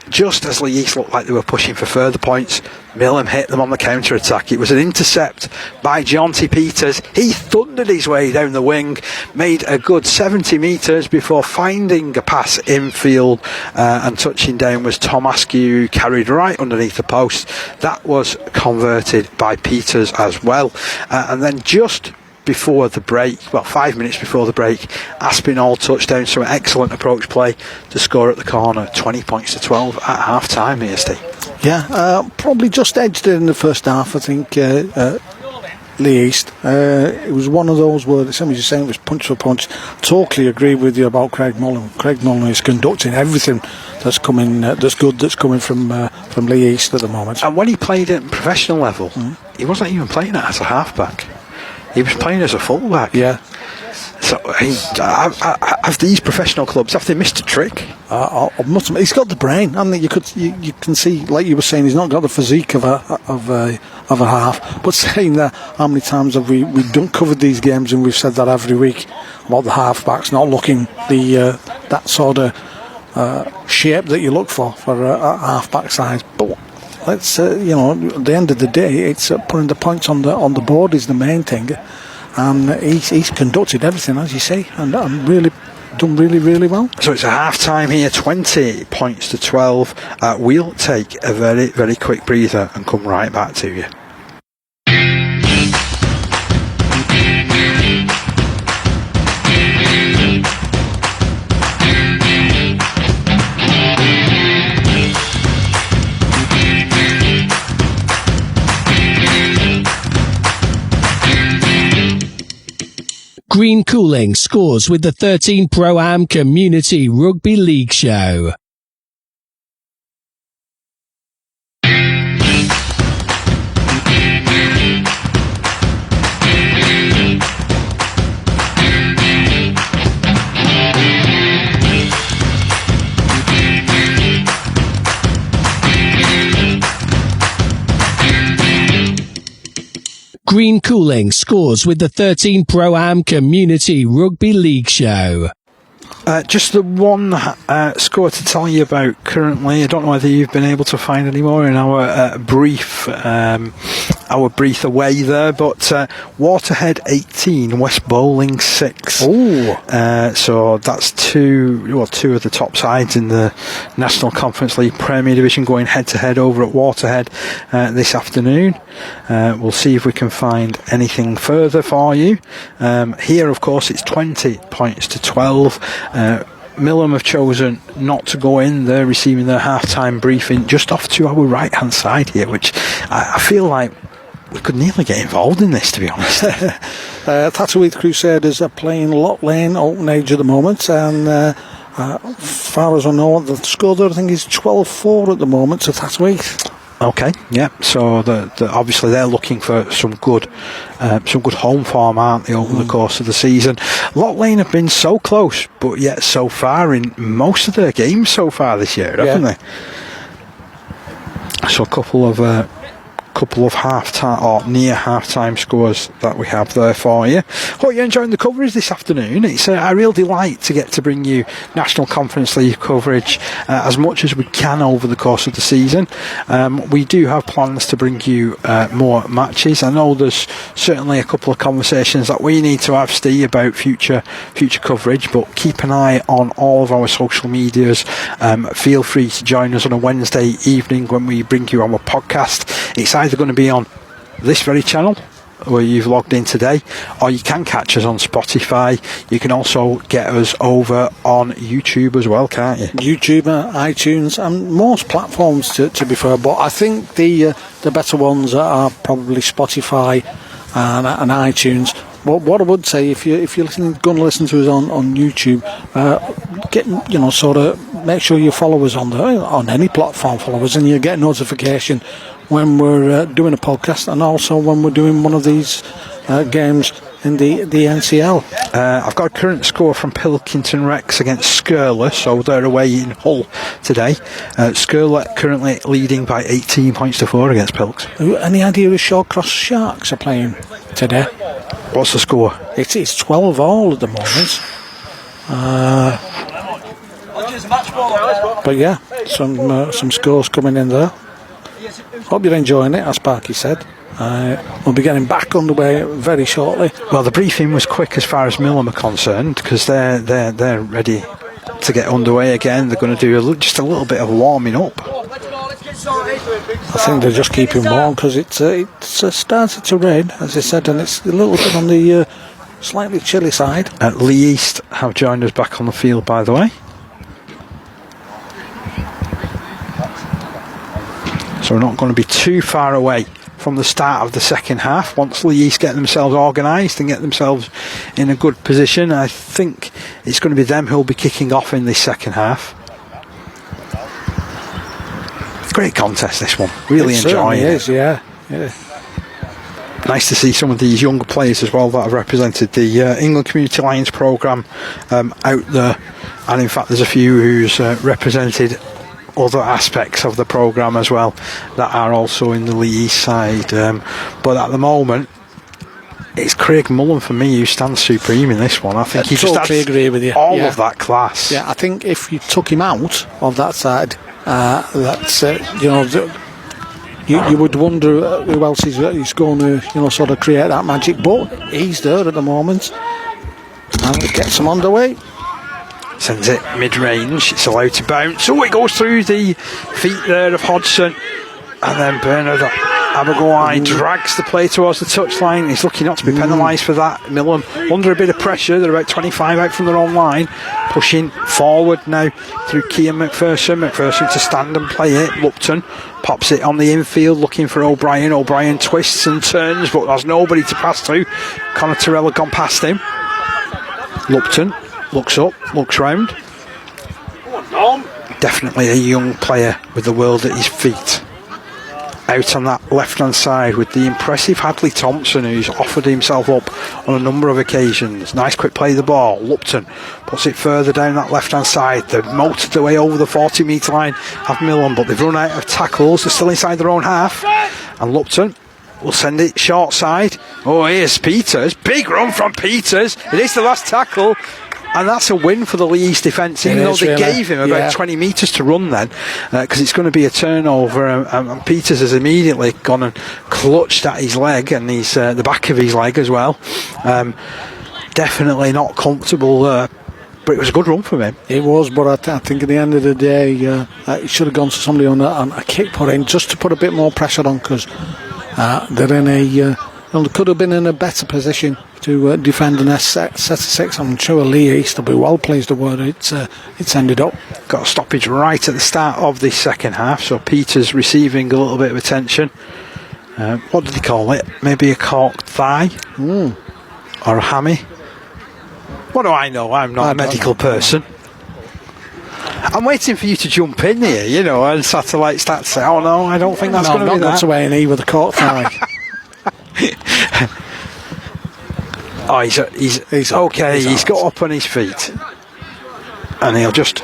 S2: just as Leigh East looked like they were pushing for further points, Millom hit them on the counter-attack. It was an intercept by Jonty Peters. He thundered his way down the wing, made a good 70 metres before finding a pass infield, and touching down was Tom Askew, who carried right underneath the post. That was converted by Peters as well. And then just before the break, 5 minutes before the break, Aspinall touchdown, so an excellent approach play to score at the corner. 20 points to 12 at half time here, Steve.
S3: Yeah, probably just edged it in the first half, I think, Leigh East. It was one of those where somebody was saying it was punch for punch. Totally agree with you about Craig Mullen. Craig Mullen is conducting everything that's coming, that's coming from Leigh East at the moment.
S2: And when he played at professional level, he wasn't even playing it as a halfback. He was playing as a fullback.
S3: Yeah.
S2: So have these professional clubs, have they missed a trick?
S3: He's got the brain. I mean, you can see, like you were saying, he's not got the physique of a half. But saying that, how many times have we done covered these games, and we've said that every week about the halfbacks not looking that sort of shape that you look for a halfback size. But let's at the end of the day, it's putting the points on the board is the main thing. and he's conducted everything, as you say, and really done really well.
S2: So it's a half time here, 20 points to 12. We'll take a very, very quick breather and come right back to you.
S1: Green Cooling scores with the 13 Pro-Am Community Rugby League Show. Green Cooling scores with the 13 Pro-Am Community Rugby League Show.
S2: Just the one score to tell you about currently. I don't know whether you've been able to find any more in our brief away there, but Waterhead 18, West Bowling 6. So that's two of the top sides in the National Conference League Premier Division going head to head over at Waterhead this afternoon. We'll see if we can find anything further for you. Here, of course, it's 20 points to 12. Millom have chosen not to go in. They're receiving their half-time briefing just off to our right-hand side here, which I feel like we could nearly get involved in this, to be honest.
S3: Tatterweath Crusaders are playing Lock Lane Open Age at the moment, and as far as I know, the score there I think is 12-4 at the moment to Tatterweath.
S2: Okay, yeah. So obviously they're looking for some good home form, aren't they, over the course of the season? Lock Lane have been so close, but yet so far in most of their games so far this year, haven't they? So a couple of half-time or near half-time scores that we have there for you. Hope you're enjoying the coverage this afternoon. It's a real delight to get to bring you National Conference League coverage as much as we can over the course of the season. We do have plans to bring you more matches. I know there's certainly a couple of conversations that we need to have, Steve, about future coverage, but keep an eye on all of our social medias. Feel free to join us on a Wednesday evening when we bring you our podcast. It's either going to be on this very channel where you've logged in today, or you can catch us on Spotify. You can also get us over on YouTube as well, can't you? YouTube, iTunes, and most platforms to be fair, but I think the better ones are probably Spotify and iTunes. But what I would say, if you're going to listen to us on YouTube, make sure you follow us on any platform, follow us, and you get a notification when we're doing a podcast, and also when we're doing one of these games in the NCL. I've got a current score from Pilkington Rex against Skirler, so they're away in Hull today. Skirler currently leading by 18 points to 4 against Pilks.
S3: Any idea who Shawcross Sharks are playing today?
S2: What's the score?
S3: It's 12 all at the moment. But yeah, some scores coming in there. Hope you're enjoying it, as Parky said. We'll be getting back underway very shortly.
S2: Well, the briefing was quick as far as Millom are concerned, because they're ready to get underway again. They're going to do just a little bit of warming up.
S3: I think they're just keeping warm because it's started to rain, as I said, and it's a little bit on the slightly chilly side.
S2: Leigh East have joined us back on the field, by the way. So we're not going to be too far away from the start of the second half. Once Leigh East get themselves organised and get themselves in a good position, I think it's going to be them who'll be kicking off in this second half. Great contest, this one. Really enjoying it.
S3: Is, yeah.
S2: Nice to see some of these younger players as well that have represented the England Community Lions programme out there, and in fact there's a few who's represented other aspects of the programme as well that are also in the Leigh East side, but at the moment it's Craig Millom for me who stands supreme in this one. I think he just
S3: totally agree with you.
S2: All of that class.
S3: Yeah, I think if you took him out of that side, You would wonder who else is going to, sort of create that magic, but he's there at the moment, and it gets him underway.
S2: Sends it mid-range. It's allowed to bounce. Oh, it goes through the feet there of Hodgson, and then Bernard Abergwai drags the play towards the touchline. He's lucky not to be penalised for that. Millom under a bit of pressure. They're about 25 out from their own line, pushing forward now through Cian McPherson. McPherson to stand and play it. Lupton pops it on the infield, looking for O'Brien. O'Brien twists and turns, but there's nobody to pass to. Conor Tyrrell had gone past him. Lupton looks up, looks round. Definitely a young player with the world at his feet. Out on that left-hand side with the impressive Hadley Thompson, who's offered himself up on a number of occasions. Nice quick play of the ball. Lupton puts it further down that left-hand side. They've motored their way over the 40-metre line of Millom, but they've run out of tackles. They're still inside their own half. And Lupton will send it short side. Oh, here's Peters. Big run from Peters. It is the last tackle. And that's a win for the Leigh East defence, even though they gave him about 20 metres to run then, because it's going to be a turnover. And Peters has immediately gone and clutched at his leg and the back of his leg as well. Definitely not comfortable, but it was a good run from him.
S3: It was, but I think at the end of the day, it should have gone to somebody on a kick put in just to put a bit more pressure on, because they're in a. They could have been in a better position to defend an set of six. I'm sure Leigh East will be well pleased with where it's ended up.
S2: Got a stoppage right at the start of this second half, so Peters receiving a little bit of attention. What did he call it? Maybe a corked thigh? Or a hammy? What do I know? I'm not a medical person. I'm waiting for you to jump in here, and Satellite start to say, oh no, I don't think that's going to be that.
S3: Not away in E with a corked thigh.
S2: Oh, he's okay. He's got up on his feet, and he'll just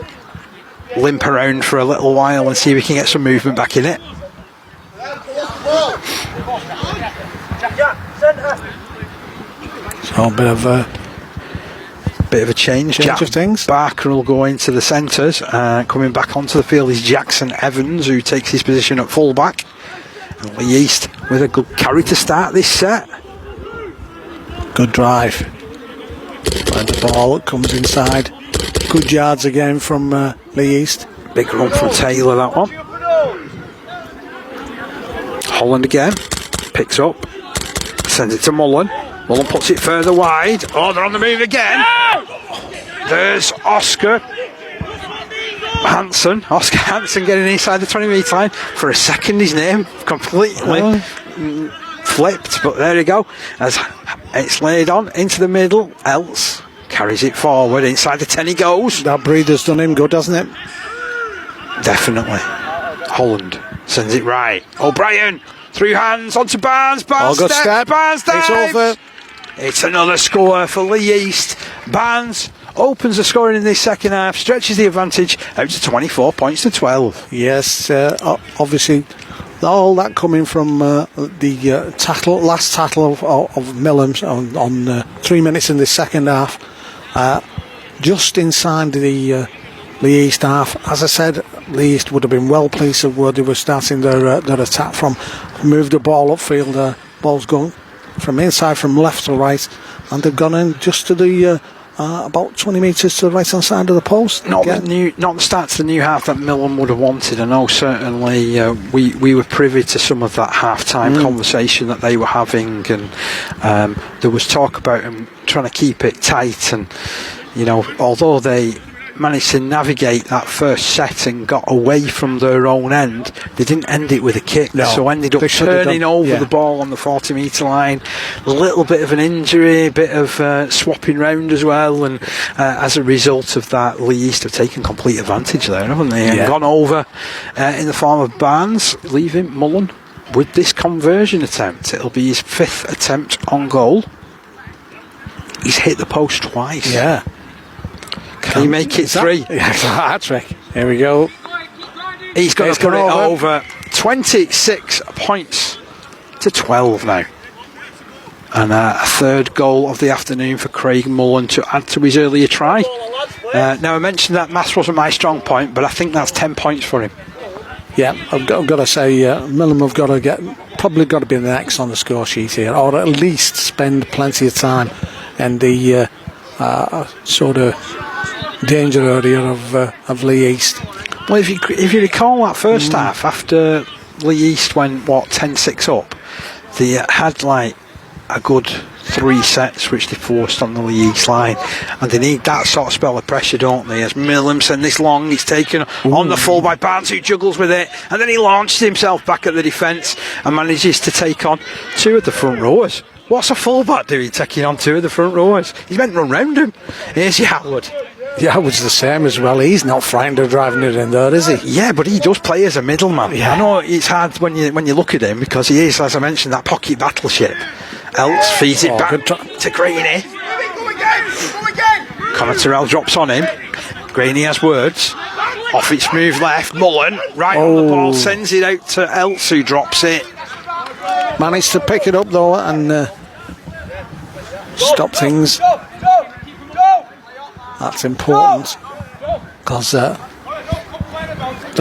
S2: limp around for a little while and see if we can get some movement back in it.
S3: So a bit of a change
S2: Jack
S3: of things.
S2: Barker will go into the centres. Coming back onto the field is Jackson Evans, who takes his position at full back. And Leigh East with a good carry to start this set.
S3: Good drive. And the ball comes inside. Good yards again from Leigh East.
S2: Big run from Taylor, that one. Holland again. Picks up. Sends it to Mullen. Mullen puts it further wide. Oh, they're on the move again. There's Oscar Hansen getting inside the 20-metre line. For a second, his name completely flipped, but there you go. As it's laid on into the middle, Else carries it forward. Inside the 10 he goes.
S3: That breeder's done him good, hasn't it?
S2: Definitely. Holland sends it right. O'Brien through hands onto Barnes. Barnes steps.
S3: It's over.
S2: It's another score for Leigh East. Barnes opens the scoring in this second half, stretches the advantage out to 24 points to 12.
S3: Yes, obviously all that coming from the last tackle of Millom's on 3 minutes in the second half, just inside the Leigh East half. As I said, Leigh East would have been well pleased of where they were starting their attack from. Moved the ball upfield, ball's going from inside, from left to right, and they've gone in just to the about 20 metres to the right hand side of the post.
S2: Not the start to the new half that Millom would have wanted. I know certainly we were privy to some of that half-time conversation that they were having, and there was talk about them trying to keep it tight, and although they managed to navigate that first set and got away from their own end, they didn't end it with a kick, so ended up turning over the ball on the 40-metre line. A little bit of an injury, a bit of swapping round as well, and as a result of that, Leigh East have taken complete advantage there, haven't they? And gone over in the form of Barnes, leaving Mullen with this conversion attempt. It'll be his 5th attempt on goal. He's hit the post twice.
S3: Yeah.
S2: Can he make it 3?
S3: Yeah, it's a hat-trick. Here we go.
S2: He's got to put it over. 26 points to 12 now. And a third goal of the afternoon for Craig Mullen to add to his earlier try. Now, I mentioned that maths wasn't my strong point, but I think that's 10 points for him.
S3: Yeah, I've got to say, Millom have probably got to be the next on the score sheet here, or at least spend plenty of time in the sort of danger area of Leigh East.
S2: Well, if you recall that first half, after Leigh East went 10-6 up, they had like a good 3 sets which they forced on the Leigh East line, and they need that sort of spell of pressure, don't they? As Millom sent this long, he's taken on the full by Barnes, who juggles with it, and then he launches himself back at the defence and manages to take on 2 of the front rowers. What's a fullback doing taking on 2 of the front rowers? He's meant to run round him. Here's Howard.
S3: Yeah, Howard's the same as well. He's not frightened of driving it in there, is he?
S2: Yeah, but he does play as a middleman. Yeah. I know it's hard when you look at him, because he is, as I mentioned, that pocket battleship. Else feeds it back to Greeny. Connor Terrell drops on him. Greeny has words. Off its move left. Mullen right on the ball, sends it out to Else, who drops it.
S3: Managed to pick it up though and stop things. That's important, because the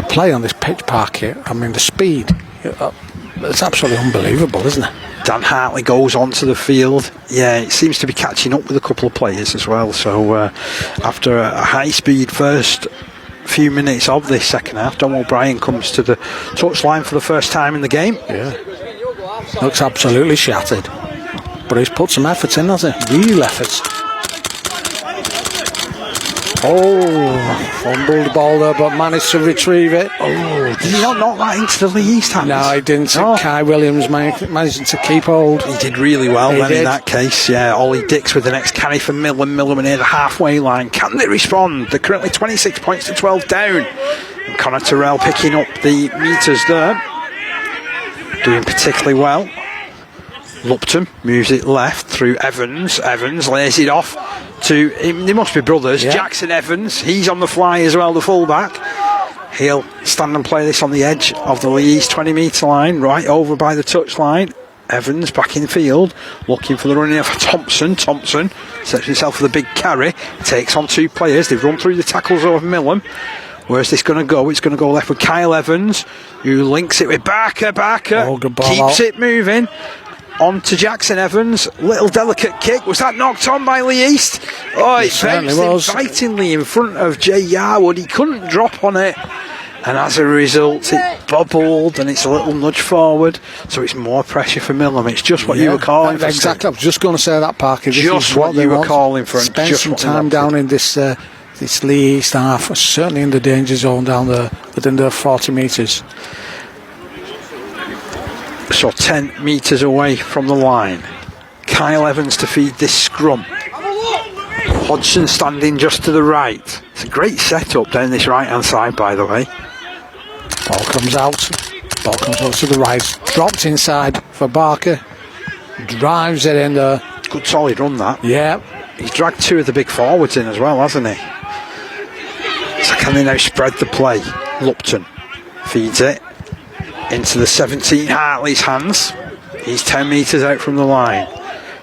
S3: play on this pitch park here, I mean the speed, it's absolutely unbelievable, isn't it?
S2: Dan Hartley goes onto the field. Yeah, it seems to be catching up with a couple of players as well. So after a high-speed first few minutes of this second half, Don O'Brien comes to the touchline for the first time in the game.
S3: Yeah, looks absolutely shattered, but he's put some effort in, hasn't he? Real efforts. Fumbled the ball there, but managed to retrieve it.
S2: Did he not knock that into the Leigh East hands?
S3: No, he didn't. Kai Williams managed to keep hold.
S2: He did really well in that case. Yeah, Ollie Dix with the next carry for Millom. Millom near the halfway line. Can they respond? They're currently 26 points to 12 down. And Connor Terrell picking up the meters there. Doing particularly well. Lupton moves it left through Evans. Evans lays it off to him. They must be brothers. Yeah. Jackson Evans, he's on the fly as well, the fullback. He'll stand and play this on the edge of the Leigh East 20 metre line, right over by the touchline. Evans back in field, looking for the running of Thompson. Thompson sets himself for the big carry, takes on 2 players. They've run through the tackles of Millom. Where's this going to go? It's going to go left with Kyle Evans, who links it with Barker. Keeps it moving. On to Jackson Evans, little delicate kick. Was that knocked on by Leigh East? It bounced invitingly in front of Jay Yarwood. He couldn't drop on it, and as a result it bubbled, and it's a little nudge forward, so it's more pressure for Millom. It's just what you were calling for.
S3: Exactly, I was just going to say that, Parker.
S2: Just what you were calling for.
S3: Spend some time down in this Leigh East half, certainly in the danger zone down there within the 40 metres.
S2: So 10 metres away from the line. Kyle Evans to feed this scrum. Hodgson standing just to the right. It's a great setup down this right hand side, by the way.
S3: Ball comes out to the right, dropped inside for Barker, drives it in there.
S2: Good solid run that.
S3: Yeah,
S2: he's dragged 2 of the big forwards in as well, hasn't he? So can they now spread the play? Lupton feeds it into the 17 Hartley's hands. He's 10 metres out from the line.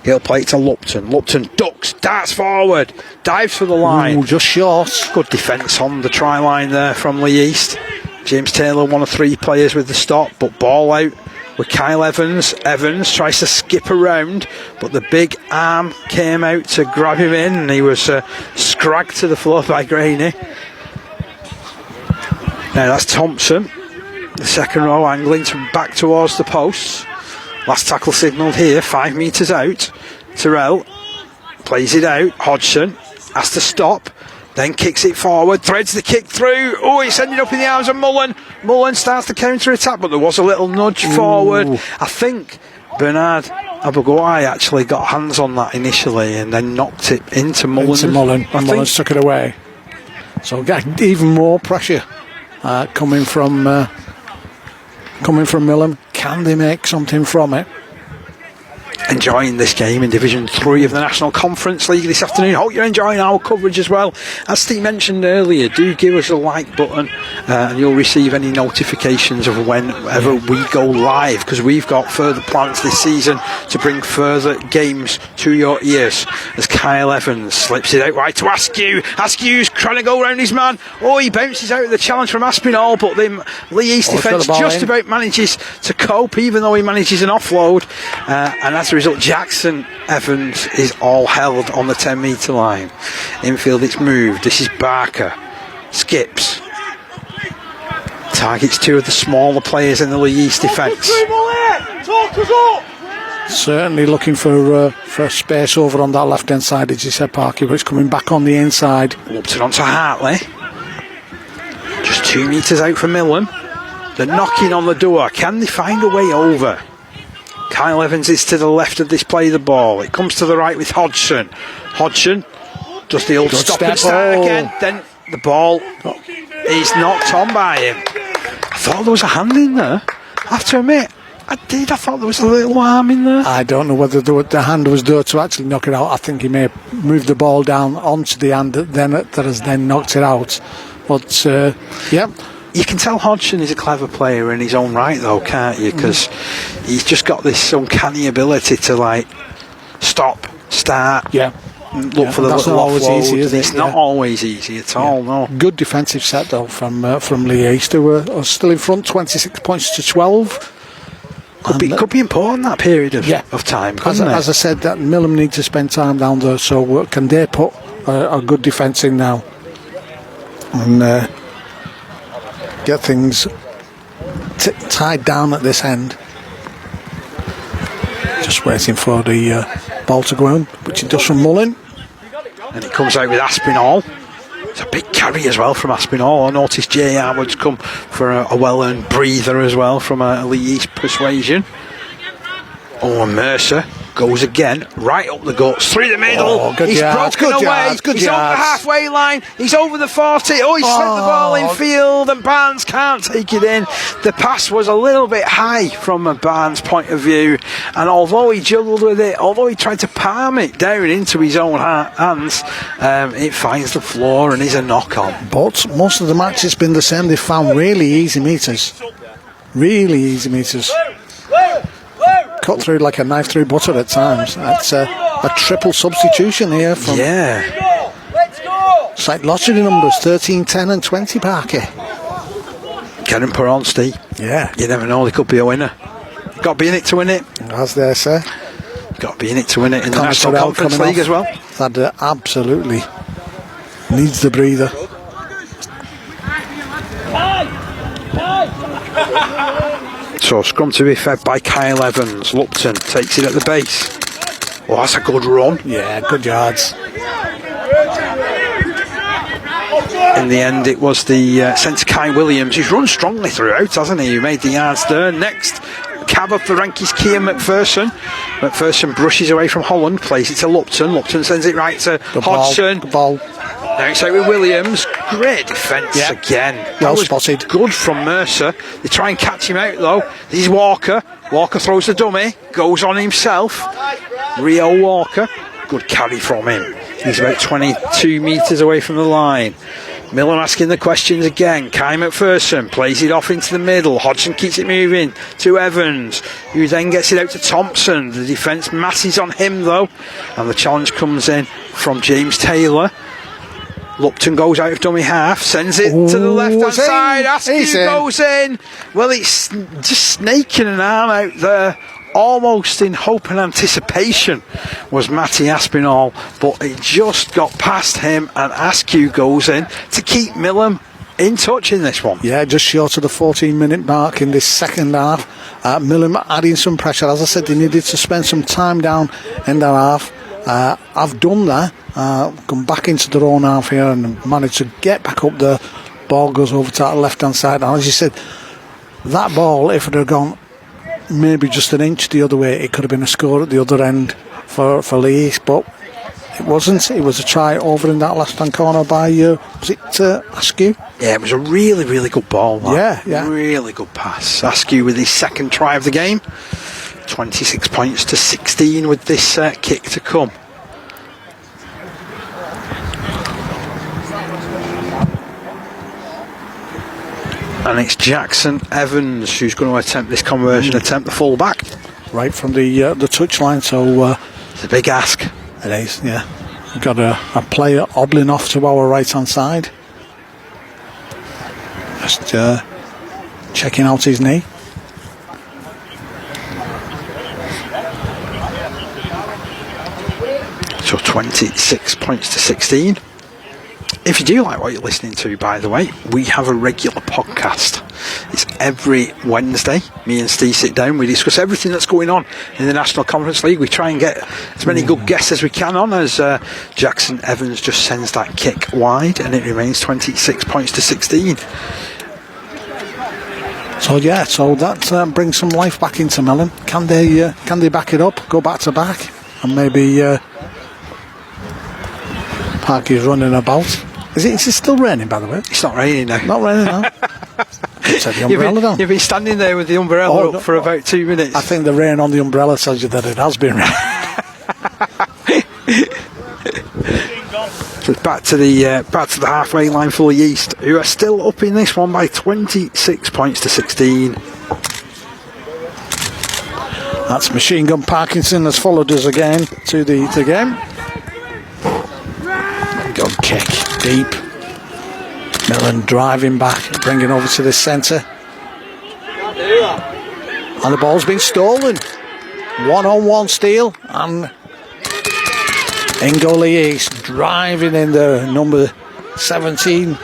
S2: He'll play it to Lupton. Lupton ducks, darts forward, dives for the line.
S3: Just short.
S2: Good defence on the try line there from Leigh East. James Taylor, one of 3 players with the stop, but ball out with Kyle Evans. Evans tries to skip around, but the big arm came out to grab him in, and he was scragged to the floor by Graney. Now that's Thompson. The second row angling back towards the posts. Last tackle signalled here, 5 metres out. Terrell plays it out. Hodgson has to stop, then kicks it forward, threads the kick through. It's ended up in the arms of Mullen. Mullen starts the counter attack, but there was a little nudge forward. I think Bernard Abogoi actually got hands on that initially and then knocked it into Mullen.
S3: And Mullen took it away. So got even more pressure coming from Millom. Can they make something from it?
S2: enjoying this game in Division 3 of the National Conference League this afternoon. Hope you're enjoying our coverage as well. As Steve mentioned earlier, do give us a like button and you'll receive any notifications of whenever we go live, because we've got further plans this season to bring further games to your ears. As Kyle Evans slips it out right to Askew. Askew's trying to go around his man. Oh, he bounces out of the challenge from Aspinall, but the Leigh East defence just about manages to cope, even though he manages an offload. And as a result, Jackson Evans is all held on the 10 metre line. Infield, it's moved. This is Barker. Skips. Targets two of the smaller players in the Leigh East defence.
S3: Certainly looking for space over on that left hand side, as you said, Parky, but it's coming back on the inside.
S2: Loops it onto Hartley. Just 2 metres out from Millom. They're knocking on the door. Can they find a way over? Kyle Evans is to the left of this play the ball. It comes to the right with Hodgson. Hodgson does the old stop and start again. Then the ball is knocked on by him. I thought there was a hand in there. I have to admit, I thought there was a little arm in there.
S3: I don't know whether the hand was there to actually knock it out. I think he may have moved the ball down onto the hand that has then knocked it out. But, yeah.
S2: You can tell Hodgson is a clever player in his own right, though, can't you? Because he's just got this uncanny ability to, like, stop, start, look for the little offload. Easy, is it? It's not always easy at all, no.
S3: Good defensive set, though, from Leigh East, who are still in front, 26 points to 12.
S2: Could be important, that period of time, couldn't it?
S3: As I said, that Millom needs to spend time down there, so can they put a good defence in now? And get things tied down at this end. Just waiting for the ball to go in, which it does from Mullin.
S2: And it comes out with Aspinall. It's a big carry as well from Aspinall. I noticed Jay Harwood's come for a well-earned breather as well from a Leigh East persuasion. Oh, and Mercer goes again, right up the guts, through the middle. He's broken away. He's over the halfway line. He's over the 40. Oh, he slipped the ball in field, and Barnes can't take it in. The pass was a little bit high from a Barnes point of view, and although he juggled with it, although he tried to palm it down into his own hands, it finds the floor and is a knock on.
S3: But most of the match has been the same. They've found really easy meters. Really easy meters. Cut through like a knife through butter at times. That's a triple substitution here from it's like lottery numbers 13, 10 and 20, Parky.
S2: Karen Peronsti.
S3: Yeah.
S2: You never know, they could be a winner. Got to be in it to win it.
S3: As they say.
S2: Got to be in it to win it in the National Conference League as well.
S3: That absolutely needs the breather.
S2: So scrum to be fed by Kyle Evans. Lupton takes it at the base. Oh, that's a good run.
S3: Yeah, good yards.
S2: In the end, it was the centre Kai Williams, who's run strongly throughout, hasn't he? Who made the yards there. Next, cab up the rank is Keir McPherson. McPherson brushes away from Holland, plays it to Lupton. Lupton sends it right to Hodgson.
S3: The ball.
S2: Now it's out with Williams. Great defence again.
S3: Well spotted.
S2: Good from Mercer. They try and catch him out though. This is Walker. Walker throws the dummy. Goes on himself. Rio Walker. Good carry from him. He's about 22 metres away from the line. Millom asking the questions again. Kai McPherson plays it off into the middle. Hodgson keeps it moving to Evans, who then gets it out to Thompson. The defence masses on him though, and the challenge comes in from James Taylor. Lupton goes out of dummy half, sends it to the left hand side. Askew goes in. Well, it's just snaking an arm out there, almost in hope and anticipation, was Matty Aspinall, but it just got past him, and Askew goes in to keep Millom in touch in this one.
S3: Yeah, just short of the 14-minute mark in this second half. Millom adding some pressure. As I said, they needed to spend some time down in their half. I've done that. Come back into their own half here and managed to get back up there. Ball goes over to that left hand side, and as you said, that ball, if it had gone maybe just an inch the other way, it could have been a score at the other end for Leigh East, but it wasn't. It was a try over in that left hand corner by was it Askew?
S2: Yeah, it was a really, really good ball, man.
S3: Yeah.
S2: Really good pass. Askew with his second try of the game. 26 points to 16 with this kick to come. And it's Jackson Evans who's going to attempt this conversion, attempt the full back.
S3: Right from the touchline, so
S2: it's a big ask.
S3: It is, yeah. We've got a player hobbling off to our right hand side. Just checking out his knee.
S2: So 26 points to 16. If you do like what you're listening to, by the way, we have a regular podcast. It's every Wednesday. Me and Steve sit down. We discuss everything that's going on in the National Conference League. We try and get as many good guests as we can on as Jackson Evans just sends that kick wide, and it remains 26 points to 16.
S3: So that brings some life back into Millom. Can they back it up, go back to back, and maybe Parky's running about? Is it still raining, by the way?
S2: It's not raining now.
S3: Not raining now. The umbrella down.
S2: You've been standing there with the umbrella up for about 2 minutes.
S3: I think the rain on the umbrella tells you that it has been raining.
S2: So back to the halfway line for Leigh East, who are still up in this one by 26 points to 16.
S3: That's Machine Gun Parkinson has followed us again to the game. Good kick, deep. Millom driving back, bringing over to the centre. And the ball's been stolen. 1-on-1 steal, and in goal Leigh East, driving in there, number 17.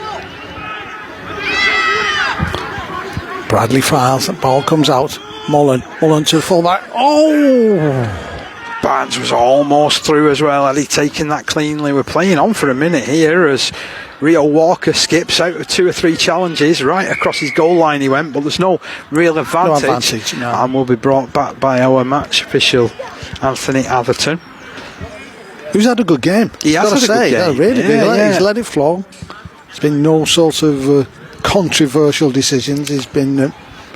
S3: Bradley files, the ball comes out. Mullen to the fullback. Oh!
S2: Barnes was almost through as well. Had he taken that cleanly? We're playing on for a minute here as Rio Walker skips out of 2 or 3 challenges. Right across his goal line he went, but there's no real advantage.
S3: No.
S2: And will be brought back by our match official, Anthony Atherton.
S3: Who's had a good game?
S2: He has had a good game.
S3: Really good. He's let it flow. There's been no sort of controversial decisions. He's been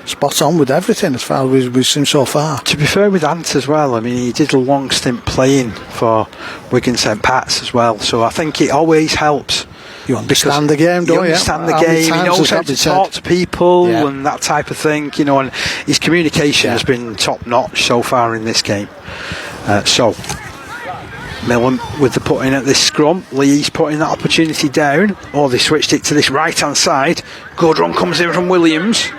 S3: spot on with everything as far as we've seen so far.
S2: To be fair with Ant as well, I mean, he did a long stint playing for Wigan St Pat's as well, so I think it always helps.
S3: You understand the game, don't you?
S2: You understand the game, he knows how to talk to people and that type of thing, you know, and his communication has been top notch so far in this game. So Millom with the put in at this scrum. Lee's putting that opportunity down. Oh, they switched it to this right hand side. Good run comes in from Williams.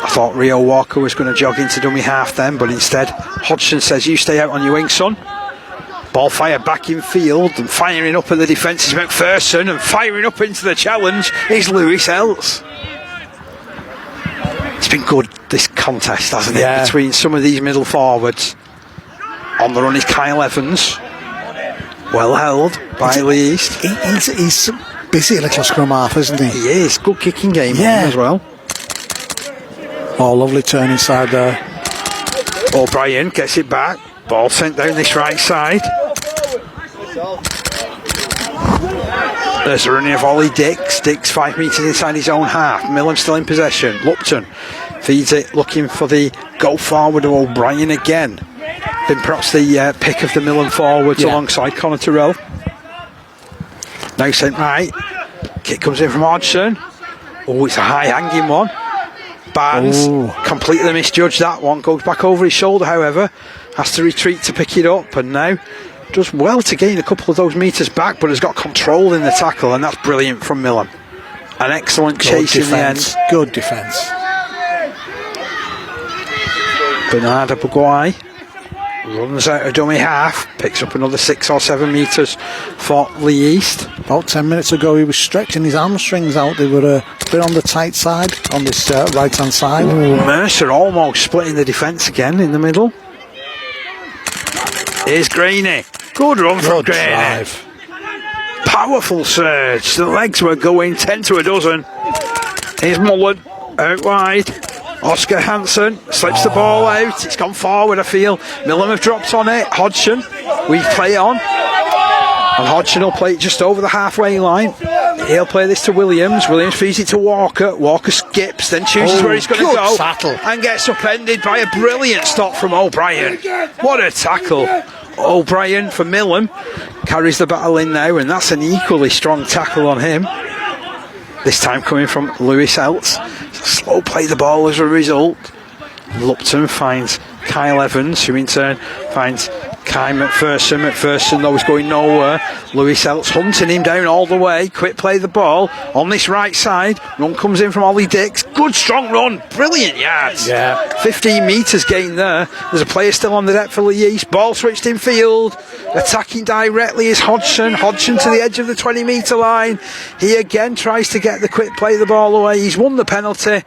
S2: I thought Rio Walker was going to jog into dummy half then, but instead Hodgson says, you stay out on your wing, son. Ball fired back in field, and firing up at the defence is McPherson, and firing up into the challenge is Lewis Elts. It's been good, this contest, hasn't it, between some of these middle forwards. On the run is Kyle Evans, well held by Leigh East.
S3: He's busy at little scrum half, isn't he?
S2: He is, good kicking game as well.
S3: Oh, lovely turn inside there.
S2: O'Brien gets it back. Ball sent down this right side. There's a running of Ollie Dix. Dix 5 metres inside his own half. Millom still in possession. Lupton feeds it, looking for the go forward of O'Brien again. Been perhaps the pick of the Millom forwards alongside Connor Terrell. Now sent right. Kick comes in from Hodgson. Oh, it's a high hanging one. Barnes completely misjudged that one. Goes back over his shoulder, however. Has to retreat to pick it up, and now does well to gain a couple of those metres back, but has got control in the tackle, and that's brilliant from Millom. An excellent chase in the end.
S3: Good defence.
S2: Bernard Abuguay runs out of dummy half, picks up another 6 or 7 metres for Leigh East.
S3: About 10 minutes ago he was stretching his hamstrings out. They were a bit on the tight side, on this right hand side.
S2: Mercer almost splitting the defence again in the middle. Here's Graney. Good run from Graney.
S3: Drive.
S2: Powerful surge. The legs were going 10 to a dozen. Here's Mullen out wide. Oscar Hansen slips the ball out. It's gone forward, I feel. Millom have dropped on it. Hodgson, we play it on. And Hodgson will play it just over the halfway line. He'll play this to Williams. Williams feeds it to Walker. Walker skips, then chooses where he's going to go.
S3: Tackle.
S2: And gets upended by a brilliant stop from O'Brien. What a tackle. O'Brien for Millom carries the battle in now, and that's an equally strong tackle on him. This time coming from Lewis Eltz. Slow play the ball as a result. Lupton finds Kyle Evans, who in turn finds Kai McPherson. McPherson though is going nowhere. Lewis Eltz hunting him down all the way. Quick play the ball on this right side. Run comes in from Ollie Dix. Good strong run. Brilliant yards.
S3: Yeah.
S2: 15 metres gain there. There's a player still on the deck for Leigh. Ball switched in field. Attacking directly is Hodgson. Hodgson to the edge of the 20-metre line. He again tries to get the quick play the ball away. He's won the penalty.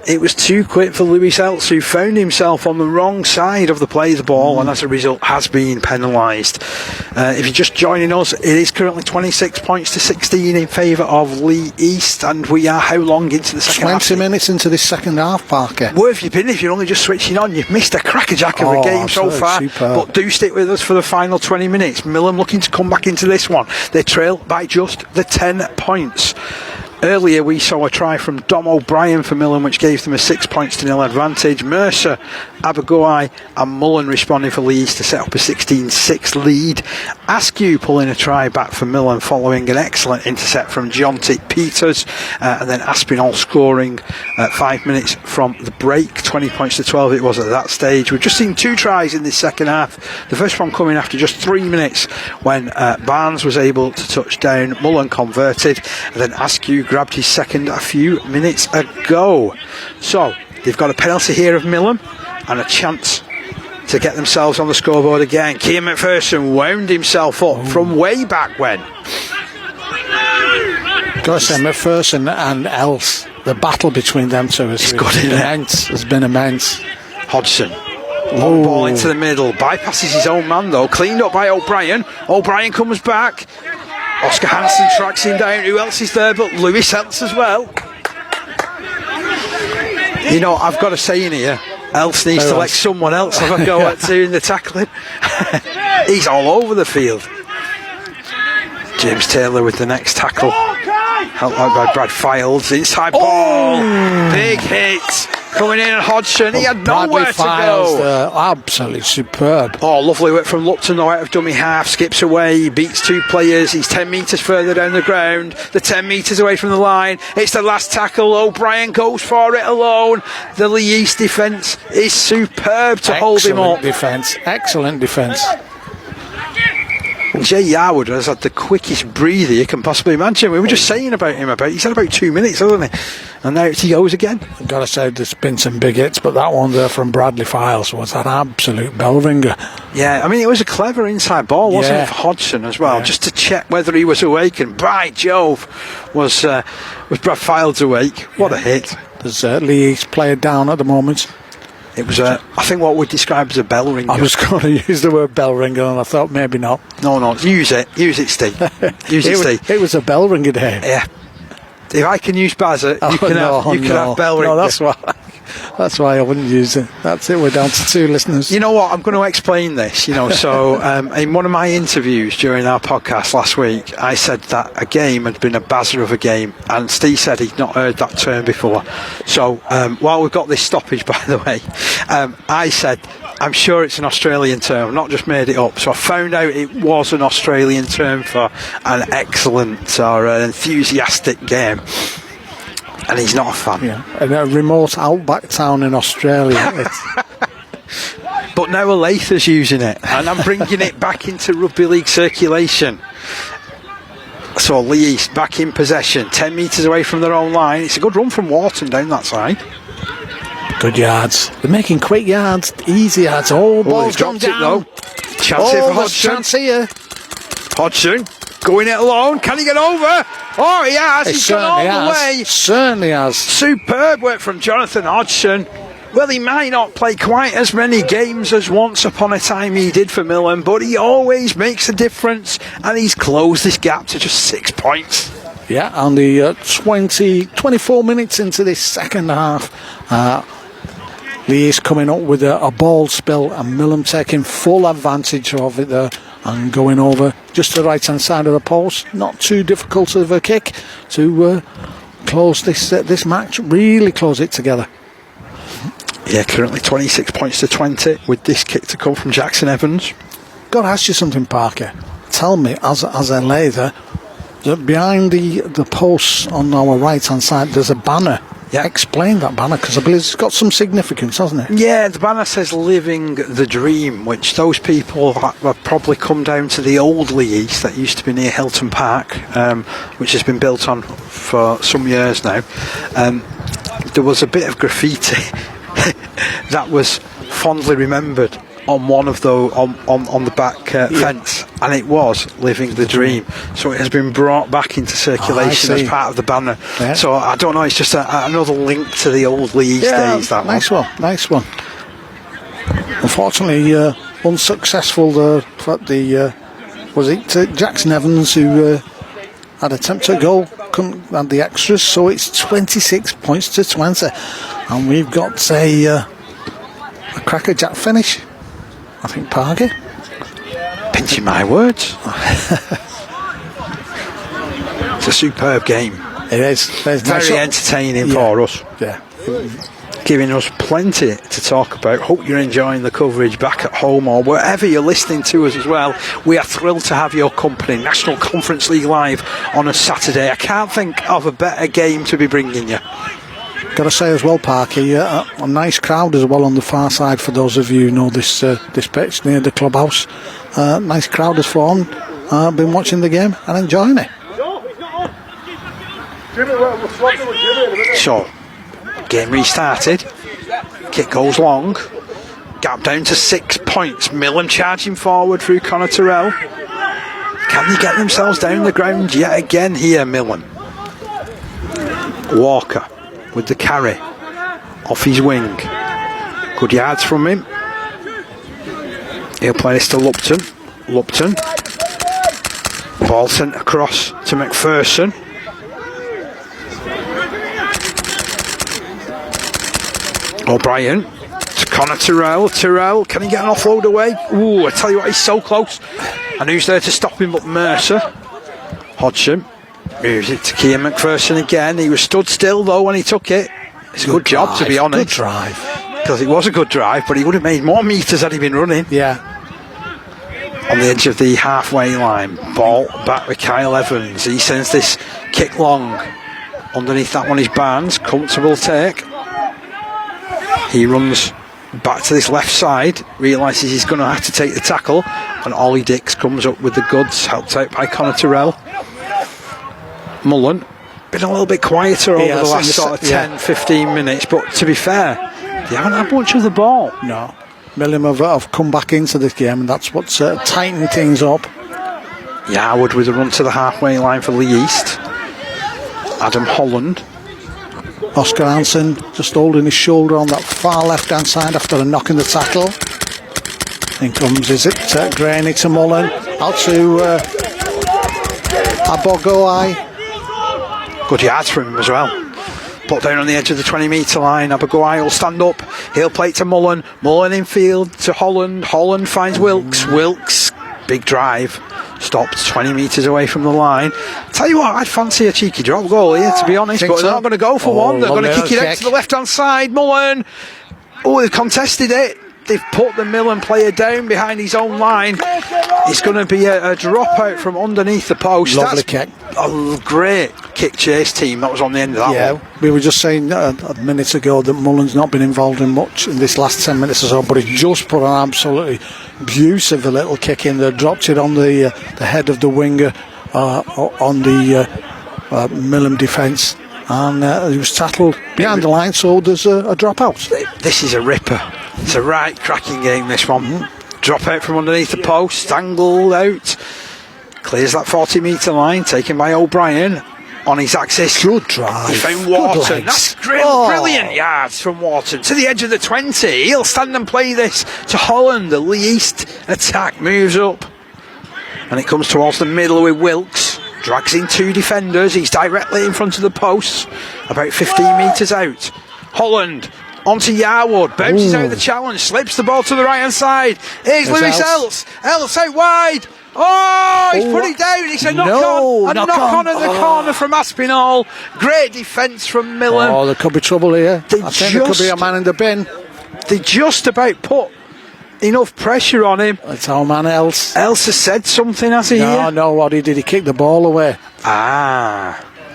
S2: It was too quick for Lewis Eltz, who found himself on the wrong side of the play the ball, and as a result has been penalised. If you're just joining us, it is currently 26 points to 16 in favour of Leigh East, and we are how long into the second half?
S3: 20 minutes into this second half, Parker.
S2: Where have you been if you're only just switching on? You've missed a crackerjack of a game so far,
S3: superb.
S2: But do stick with us for the final 20 minutes. Millom looking to come back into this one. They trail by just the 10 points. Earlier we saw a try from Dom O'Brien for Millom, which gave them a 6 points to 0 advantage. Mercer, Abergoy and Mullen responding for Leeds to set up a 16-6 lead. Askew pulling a try back for Millom following an excellent intercept from Jonty Peters, and then Aspinall scoring 5 minutes from the break. 20 points to 12 it was at that stage. We've just seen 2 tries in this second half. The first one coming after just 3 minutes when Barnes was able to touch down. Mullen converted, and then Askew grabbed his second a few minutes ago. So they've got a penalty here of Millom and a chance to get themselves on the scoreboard again. Keir McPherson wound himself up from way back when.
S3: Gotta say, McPherson and Else, the battle between them two has been immense.
S2: Hodgson, long ball into the middle, bypasses his own man though, cleaned up by O'Brien. O'Brien comes back. Oscar Hansen tracks him down. Who else is there but Lewis Eltz as well? You know, I've got a saying here. Eltz needs to let someone else have a go at doing the tackling. He's all over the field. James Taylor with the next tackle. Helped out by Brad Files. Inside ball. Big hit. Coming in at Hodgson. He had nowhere to go.
S3: Absolutely superb.
S2: Oh, lovely work from Lupton though, out of dummy half. Skips away. Beats 2 players. He's 10 metres further down the ground. The 10 metres away from the line. It's the last tackle. O'Brien goes for it alone. The Leigh East defence is superb to hold him up.
S3: Excellent defence.
S2: Jay Yarwood has had the quickest breather you can possibly imagine. We were just saying about him, he's had about 2 minutes, hasn't he? And now he goes again.
S3: I've got to say, there's been some big hits, but that one there from Bradley Files was an absolute bell ringer.
S2: Yeah, I mean, it was a clever inside ball, wasn't it, for Hodgson as well, just to check whether he was awake, and by Jove, was Brad Files awake. What a hit.
S3: There's Leigh East player down at the moment.
S2: It was, I think, what we describe as a bell ringer.
S3: I was going to use the word bell ringer, and I thought maybe not.
S2: No, use it, Steve. Steve.
S3: It was a bell ringer day.
S2: Yeah. If I can use buzzer, you can have bell ringer.
S3: No, that's why I wouldn't use it. That's it. We're down to 2 listeners.
S2: You know what? I'm going to explain this. So in one of my interviews during our podcast last week, I said that a game had been a buzzer of a game, and Steve said he'd not heard that term before. So while we've got this stoppage, by the way, I said, I'm sure it's an Australian term. I've not just made it up. So I found out it was an Australian term for an excellent or an enthusiastic game. And he's not a fan.
S3: Yeah, in a remote outback town in Australia.
S2: But now Olathe's using it, and I'm bringing it back into rugby league circulation. So Leigh East back in possession, 10 metres away from their own line. It's a good run from Wharton down that side.
S3: Good yards. They're making quick yards, easy yards. Ball's gone down.
S2: Chance here for Hodgson.
S3: Chance here.
S2: Hodgson going it alone. Can he get over? Oh, he has. He's gone all the way.
S3: Certainly has.
S2: Superb work from Jonathan Hodgson. Well, he might not play quite as many games as once upon a time he did for Millom, but he always makes a difference, and he's closed this gap to just 6 points.
S3: Yeah, and the 24 minutes into this second half, Leigh is coming up with a ball spill, and Millom taking full advantage of it there. and going over just to the right hand side of the post. Not too difficult of a kick to close this match, really close it together.
S2: Yeah, currently 26 points to 20 with this kick to come from Jackson Evans.
S3: Got to ask you something, Parker. Tell me, as a lather, that behind the posts on our right hand side there's a banner.
S2: Yeah.
S3: Explain that banner, because I believe it's got some significance, hasn't it?
S2: Yeah, the banner says "Living the Dream," which those people have probably come down to the old Leigh East that used to be near Hilton Park, which has been built on for some years now. There was a bit of graffiti that was fondly remembered on one of the on the back fence, and it was "Living the Dream." So it has been brought back into circulation as part of the banner.
S3: Yeah.
S2: So I don't know, it's just another link to the old Leigh East days. That
S3: nice one. Unfortunately, unsuccessful for the was it Jackson Evans who had attempted a goal, couldn't have the extras, so it's 26 points to 20, and we've got a crackerjack finish, I think, Parker.
S2: Pinching my words. It's a superb game.
S3: It is.
S2: Very entertaining for us.
S3: Yeah.
S2: Giving us plenty to talk about. Hope you're enjoying the coverage back at home or wherever you're listening to us as well. We are thrilled to have your company. National Conference League Live on a Saturday. I can't think of a better game to be bringing you.
S3: Got to say as well, Parky, a nice crowd as well on the far side for those of you who know this pitch near the clubhouse. Nice crowd has formed. Been watching the game and enjoying it.
S2: So, game restarted. Kick goes long. Gap down to 6 points. Millom charging forward through Connor Terrell. Can they get themselves down the ground yet again here, Millom? Walker with the carry off his wing. Good yards from him. He'll play this to Lupton. Ball sent across to McPherson. O'Brien to Connor Terrell, can he get an offload away? Ooh, I tell you what, he's so close. And who's there to stop him but Mercer? Hodgson moves it to Kean McPherson again. He was stood still though when he took it. It's a good job, to be honest.
S3: Good drive.
S2: Because it was a good drive, but he would have made more metres had he been running.
S3: Yeah.
S2: On the edge of the halfway line. Ball back with Kyle Evans. He sends this kick long. Underneath that one is Barnes. Comfortable take. He runs back to this left side, realises he's going to have to take the tackle, and Ollie Dix comes up with the goods, helped out by Connor Terrell. Mullen, been a little bit quieter over the last sort of 10-15 minutes, but to be fair, they haven't had much of the ball.
S3: No. Millom have come back into this game, and that's what's tightened things up.
S2: Yarwood with a run to the halfway line for Leigh East. Adam Holland.
S3: Oscar Hansen just holding his shoulder on that far left hand side after a knock in the tackle. In comes, is it Graney to Mullen, out to Abogoi.
S2: Good yards from him as well. Put down on the edge of the 20 metre line. Abogoi will stand up. He'll play it to Mullen. Mullen in field to Holland. Holland finds Wilkes. Wilkes, big drive. Stopped 20 metres away from the line. Tell you what, I'd fancy a cheeky drop goal here, to be honest, but they're not going to go for one. They're going to kick it out to the left hand side. Mullen. Oh, they've contested it. They've put the Millom player down behind his own line. It's going to be a drop out from underneath the post.
S3: Lovely kick.
S2: A great kick chase team that was on the end of that one.
S3: We were just saying a minute ago that Mullen's not been involved in much in this last 10 minutes or so, but he just put an absolutely beautiful little kick in there, dropped it on the head of the winger on the Millom defence, and he was tackled behind the line, so there's a dropout.
S2: This is a ripper. It's a right cracking game, this one. Drop out from underneath the post, angled out, clears that 40 metre line, taken by O'Brien on his axis.
S3: Good drive.
S2: He found Wharton. That's brilliant yards from Wharton to the edge of the 20. He'll stand and play this to Holland. The Leigh East attack moves up, and it comes towards the middle with Wilkes. Drags in two defenders. He's directly in front of the posts, about 15 metres out. Holland onto Yarwood, bounces out of the challenge, slips the ball to the right hand side. Here's Lewis Else out wide. Oh, he's put it down. It's a knock on at the corner from Aspinall. Great defence from Millom.
S3: Oh, there could be trouble here. I think there could be a man in the bin.
S2: They just about put enough pressure on him.
S3: It's our man Else.
S2: Else has said something, has he?
S3: No, what he did, he kicked the ball away.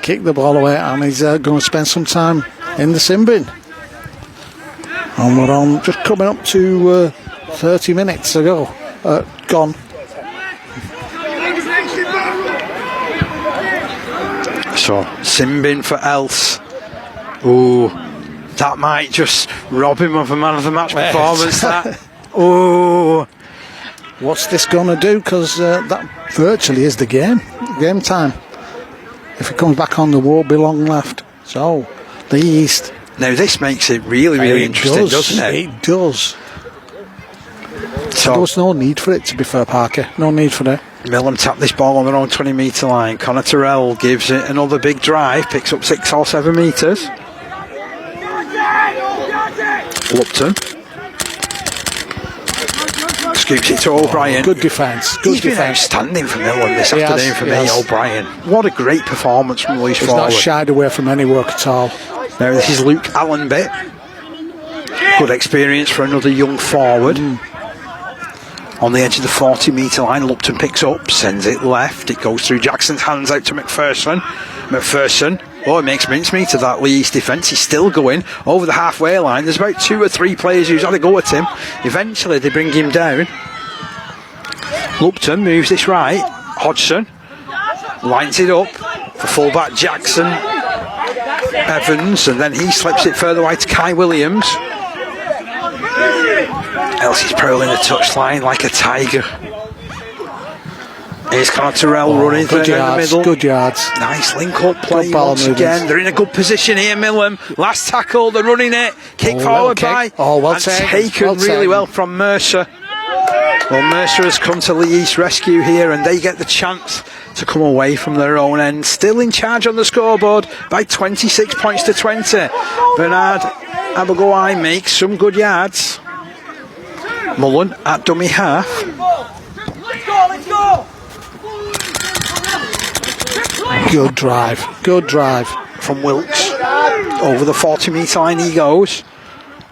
S3: Kicked the ball away, and he's going to spend some time in the sin bin. And we're on, just coming up to 30 minutes gone.
S2: So, sin bin for Else. Ooh, that might just rob him of a man of the match performance. Oh,
S3: what's this going to do? Because that virtually is the game time. If it comes back on, there won't be long left. So, the East.
S2: Now this makes it really interesting, doesn't it?
S3: It does.
S2: So
S3: there was no need for it, to be fair, Parker. No need for it.
S2: Millom tapped this ball on their own 20 metre line. Connor Terrell gives it another big drive, picks up 6 or 7 metres. Lupton scoops it to O'Brien.
S3: Good defence.
S2: He's been outstanding for Millom this afternoon for me, O'Brien. What a great performance from Leigh forward.
S3: He's not shied away from any work at all.
S2: Now this is Luke Allenby. Good experience for another young forward. On the edge of the 40 metre line, Lupton picks up, sends it left. It goes through Jackson's hands out to McPherson. Oh, it makes mincemeat of that Leigh defence. He's still going over the halfway line. There's about 2 or 3 players who's had a go at him. Eventually they bring him down. Lupton moves this right. Hodgson lines it up for fullback Jackson Evans, and then he slips it further wide to Kai Williams. Elsie's prowling the touchline like a tiger. Here's Connor Terrell running through the middle.
S3: Good yards.
S2: Nice link up play once again. They're in a good position here, Millom. Last tackle, they're running it. Kick forward by.
S3: Well taken.
S2: Really well from Mercer. Well, Mercer has come to Leigh's rescue here, and they get the chance to come away from their own end. Still in charge on the scoreboard by 26 points to 20. Bernard Abogoi makes some good yards. Mullen at dummy half.
S4: Let's go!
S3: Good drive
S2: from Wilkes. Over the 40 metre line he goes.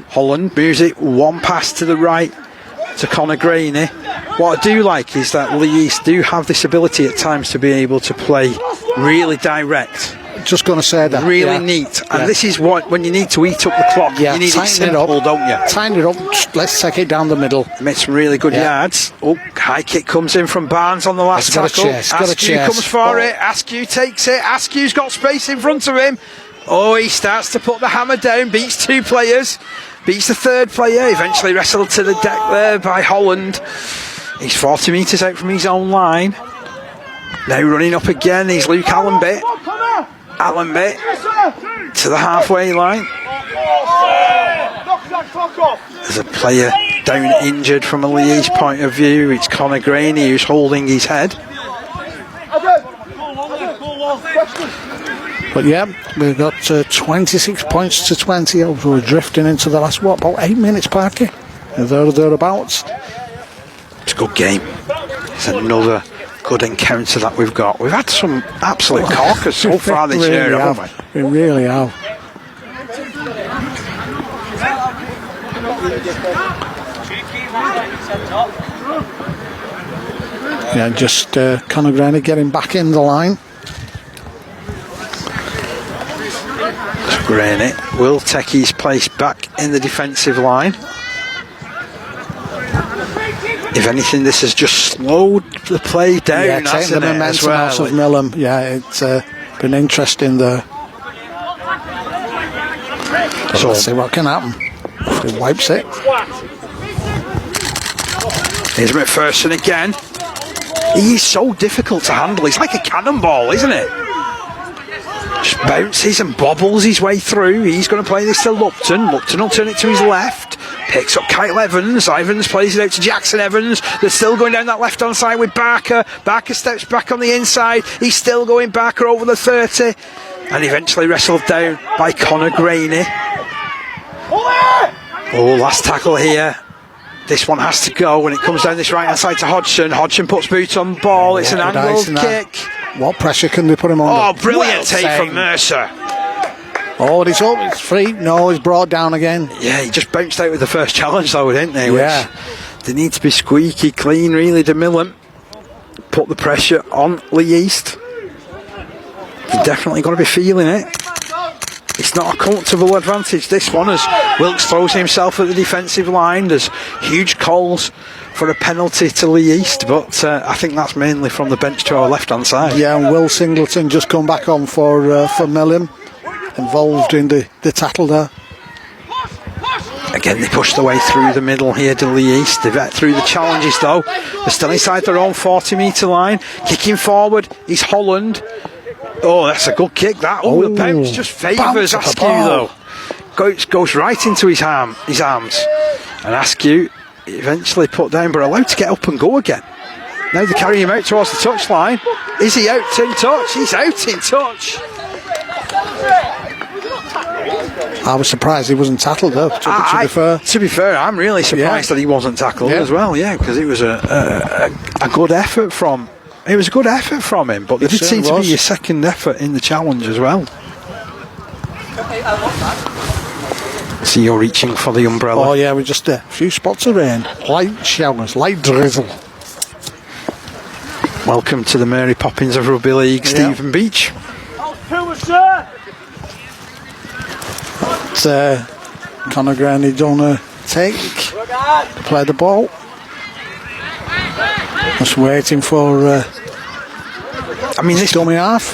S2: Holland moves it one pass to the right to Conor Graney. What I do like is that Leigh do have this ability at times to be able to play really direct.
S3: Just going to say that.
S2: Really neat. And this is what, when you need to eat up the clock, you need it simple, don't you?
S3: Tighten it up, let's take it down the middle.
S2: Made some really good yards. Oh, high kick comes in from Barnes on the last tackle. Askew comes for it. Askew takes it. Askew's got space in front of him. Oh, he starts to put the hammer down, beats 2 players, beats the 3rd player, eventually wrestled to the deck there by Holland. He's 40 metres out from his own line. Now running up again, he's Luke Allenby. Allenby to the halfway line. There's a player down injured from a Leigh's point of view. It's Conor Graney who's holding his head.
S3: But yeah, we've got 26 points to 20. We're drifting into the last, about 8 minutes, Parky? Thereabouts.
S2: It's a good game. It's another good encounter that we've got. We've had some absolute corkers so far this year, haven't we?
S3: We really have. Yeah, just Conor Graney getting back in the line.
S2: Graney will take his place back in the defensive line. If anything, this has just slowed the play down,
S3: taking the momentum out of Millom. Yeah, it's been interesting there. So let's see what can happen. He wipes it.
S2: Here's McPherson again. He's so difficult to handle. He's like a cannonball, isn't it? Just bounces and bobbles his way through. He's going to play this to Lupton. Lupton will turn it to his left. Picks up Kyle Evans. Evans plays it out to Jackson Evans. They're still going down that left-hand side with Barker. Barker steps back on the inside. He's still going Barker over the 30. And eventually wrestled down by Conor Graney. Oh, last tackle here. This one has to go when it comes down this right hand side to Hodgson. Hodgson puts boot on the ball. It's an angled kick.
S3: What pressure can they put him under?
S2: Oh, brilliant take from Mercer.
S3: Oh, it's up, it's free. No, he's brought down again.
S2: Yeah, he just bounced out with the first challenge though, didn't they?
S3: Yeah.
S2: Which they need to be squeaky clean, really, to Millom. Put the pressure on Leigh East. You've definitely got to be feeling it. It's not a comfortable advantage, this one, as Wilkes throws himself at the defensive line. There's huge calls for a penalty to Leigh East, but I think that's mainly from the bench to our left-hand side.
S3: Yeah, and Will Singleton just come back on for Millom, involved in the tackle there.
S2: Again, they push their way through the middle here to Leigh East. They've got through the challenges though. They're still inside their own 40-metre line. Kicking forward is Holland. Oh, that's a good kick, that. Oh, the bounce just favours Askew though. Goes right into his arms. And Askew eventually put down, but allowed to get up and go again. Now they carry him out towards the touchline. Is he out in touch? He's out in touch.
S3: I was surprised he wasn't tackled though, to be fair.
S2: To be fair, I'm really surprised that he wasn't tackled as well, because it was a good effort from... It was a good effort from him, but there did seem to be a second effort in the challenge as well. So you're reaching for the umbrella.
S3: Oh yeah, we're just a few spots of rain. Light showers, light drizzle.
S2: Welcome to the Mary Poppins of Rugby League, Stephen Beach.
S3: Conor Graney don't take, play the ball. Just waiting for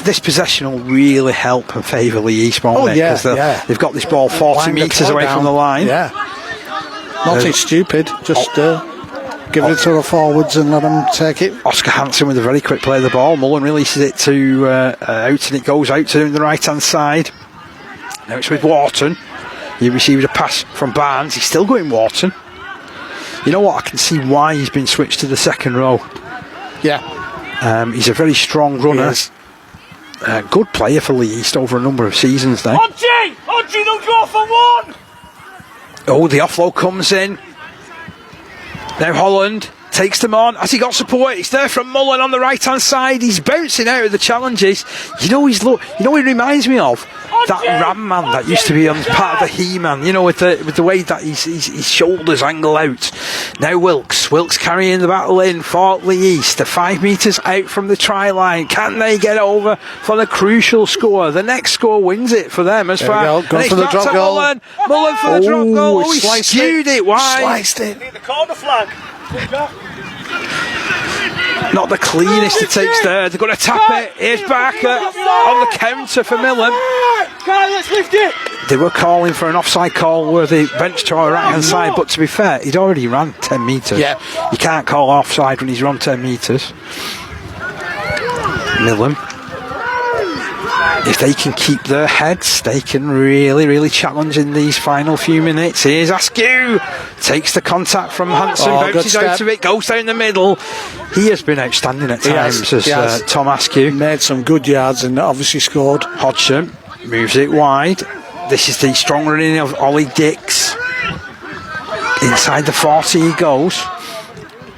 S2: this possession will really help and favour Leigh East, won't it? Because they've got this ball 40 metres away from the line.
S3: Yeah. Nothing stupid, just give it to the forwards and let them take it.
S2: Oscar Hansen with a very quick play of the ball. Mullen releases it to out, and it goes out to the right hand side. Now it's with Wharton. He receives a pass from Barnes. He's still going Wharton. You know what? I can see why he's been switched to the second row.
S3: Yeah.
S2: He's a very strong runner. Good player for Leigh East over a number of seasons now.
S4: Hodgie, they'll go for one!
S2: Oh, the offload comes in. Now Holland takes them on. Has he got support? It's there from Mullen on the right hand side. He's bouncing out of the challenges. You know he reminds me of that Ram man that used to be on part of the He-Man, with the way that his shoulders angle out. Now Wilkes carrying the battle in for Leigh East. They're 5 metres out from the try line. Can they get over for the crucial score? The next score wins it for them as far.
S3: Going for the drop goal.
S2: Mullen for the drop goal. Oh, he skewed it wide.
S3: Sliced it.
S4: Need the corner flag.
S2: Not the cleanest it takes there. They're going to tap it. Here's Barker on the counter for Millom.
S4: Let's lift it.
S2: They were calling for an offside call where the bench to our right hand side, but to be fair, he'd already ran 10 metres.
S3: Yeah.
S2: You can't call offside when he's run 10 metres. Millom, if they can keep their heads, they can really, really challenge in these final few minutes. Here's Askew, takes the contact from Hansen, bounces out of it, goes down the middle. He has been outstanding at times as Tom Askew.
S3: Made some good yards and obviously scored.
S2: Hodgson moves it wide. This is the strong running of Ollie Dix. Inside the 40 he goes.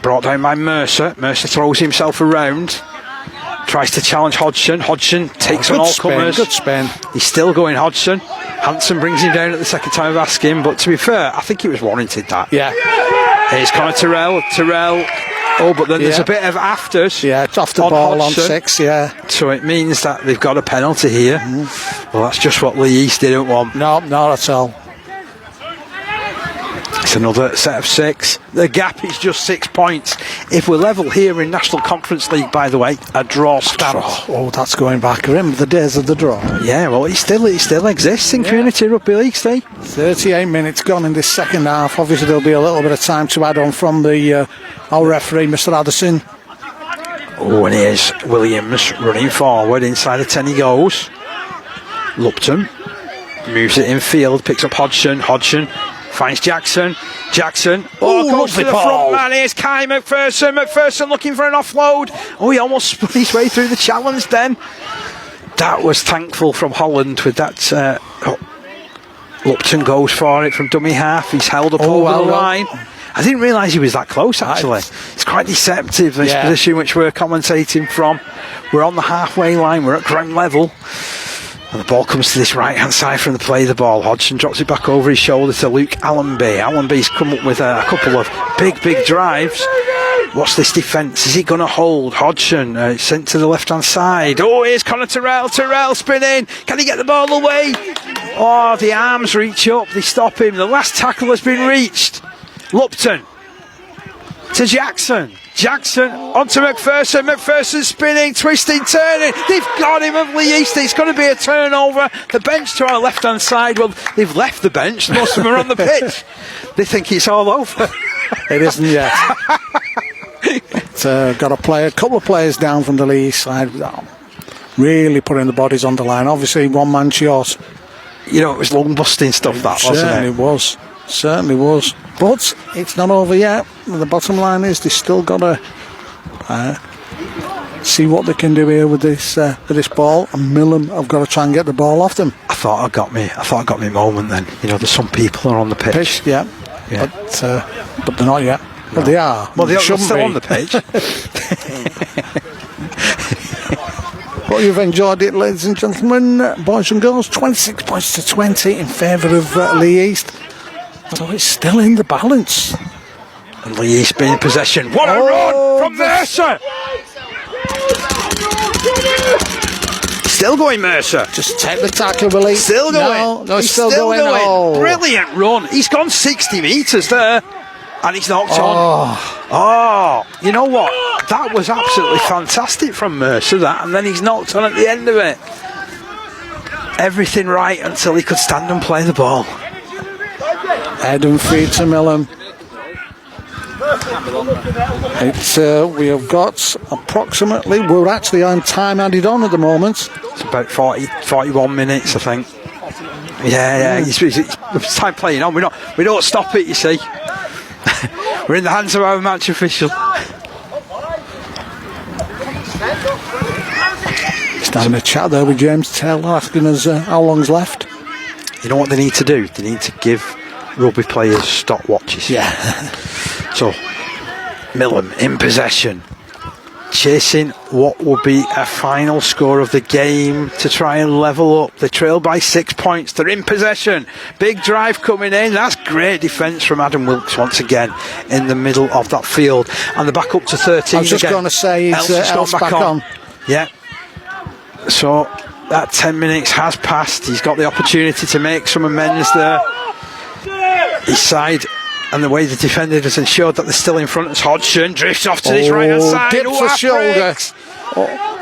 S2: Brought down by Mercer. Mercer throws himself around. Tries to challenge Hodgson. Hodgson takes on all comers.
S3: Good spin.
S2: He's still going Hodgson. Hansen brings him down at the second time of asking, but to be fair, I think it was warranted that.
S3: Yeah.
S2: Here's Connor Terrell. Oh, but then there's a bit of afters.
S3: Yeah, it's off the ball
S2: Hodgson.
S3: on 6, yeah.
S2: So it means that they've got a penalty here. Well, that's just what Leigh East didn't want.
S3: No, not at all.
S2: It's another set of 6. The gap is just 6 points. If we're level here in National Conference League, by the way, a draw stands.
S3: Oh, that's going back. Remember the days of the draw.
S2: Yeah, well, it still exists in Community Rugby League, Steve.
S3: 38 minutes gone in this second half. Obviously, there'll be a little bit of time to add on from our referee, Mr. Addison.
S2: Oh, and here's Williams running forward. Inside the 10 he goes. Lupton moves it in field, picks up Hodgson. Finds Jackson. Goes to the front man. Here's Kai McPherson looking for an offload. Oh, he almost spun his way through the challenge then. That was thankful from Holland with that Lupton goes for it from dummy half. He's held up over the line. I didn't realise he was that close, actually. It's quite deceptive, this position which we're commentating from. We're on the halfway line, we're at ground level. And the ball comes to this right-hand side from the play of the ball. Hodgson drops it back over his shoulder to Luke Allenby. Allenby's come up with a couple of big drives. What's this defence? Is he going to hold? Hodgson sent to the left-hand side. Oh, here's Conor Terrell. Terrell spinning. Can he get the ball away? Oh, the arms reach up. They stop him. The last tackle has been reached. Lupton to Jackson. Jackson onto McPherson. McPherson spinning, twisting, turning. They've got him of Leigh East. It's going to be a turnover. The bench to our left-hand side. Well, they've left the bench. Most of them are on the pitch. They think it's all over.
S3: It isn't yet. Got a couple of players down from the Leigh East side. Really putting the bodies on the line. Obviously, one man short.
S2: You know, it was lung busting stuff, that, wasn't it?
S3: Certainly was. But it's not over yet. The bottom line is they've still got to see what they can do here with this ball. And Millom have got to try and get the ball off them.
S2: I thought I got me moment then. You know, there's some people are on the pitch.
S3: Yeah. But they're not yet. No. But they are.
S2: Well, they're still on the pitch.
S3: Well, you've enjoyed it, ladies and gentlemen, boys and girls. 26 points to 20 in favour of Leigh East. So it's still in the balance.
S2: And Leigh East being in possession. What a run from Mercer! Still going, Mercer.
S3: Just take the tackle, Willie.
S2: Still going.
S3: No, he's still going. Oh.
S2: Brilliant run. He's gone 60 metres there. And he's knocked on. Oh, you know what? That was absolutely fantastic from Mercer, that. And then he's knocked on at the end of it. Everything right until he could stand and play the ball.
S3: Head and feet to Millom. We have got approximately, we're actually on time added on at the moment.
S2: It's about 41 minutes, I think. Yeah. It's time playing on. We don't stop it, you see. We're in the hands of our match official.
S3: Just having a chat there with James Taylor, asking us how long's left.
S2: You know what they need to do? They need to give rugby players stopwatches.
S3: Yeah.
S2: So, Millom in possession, chasing what will be a final score of the game to try and level up. They trail by 6 points. They're in possession. Big drive coming in. That's great defence from Adam Wilkes once again in the middle of that field. And they're back up to 13
S3: I was just going to say it's back on.
S2: Yeah. So that 10 minutes has passed. He's got the opportunity to make some amends there. His side and the way the defender has ensured that they're still in front as Hodgson drifts off to this right-hand side.
S3: Dips the shoulder.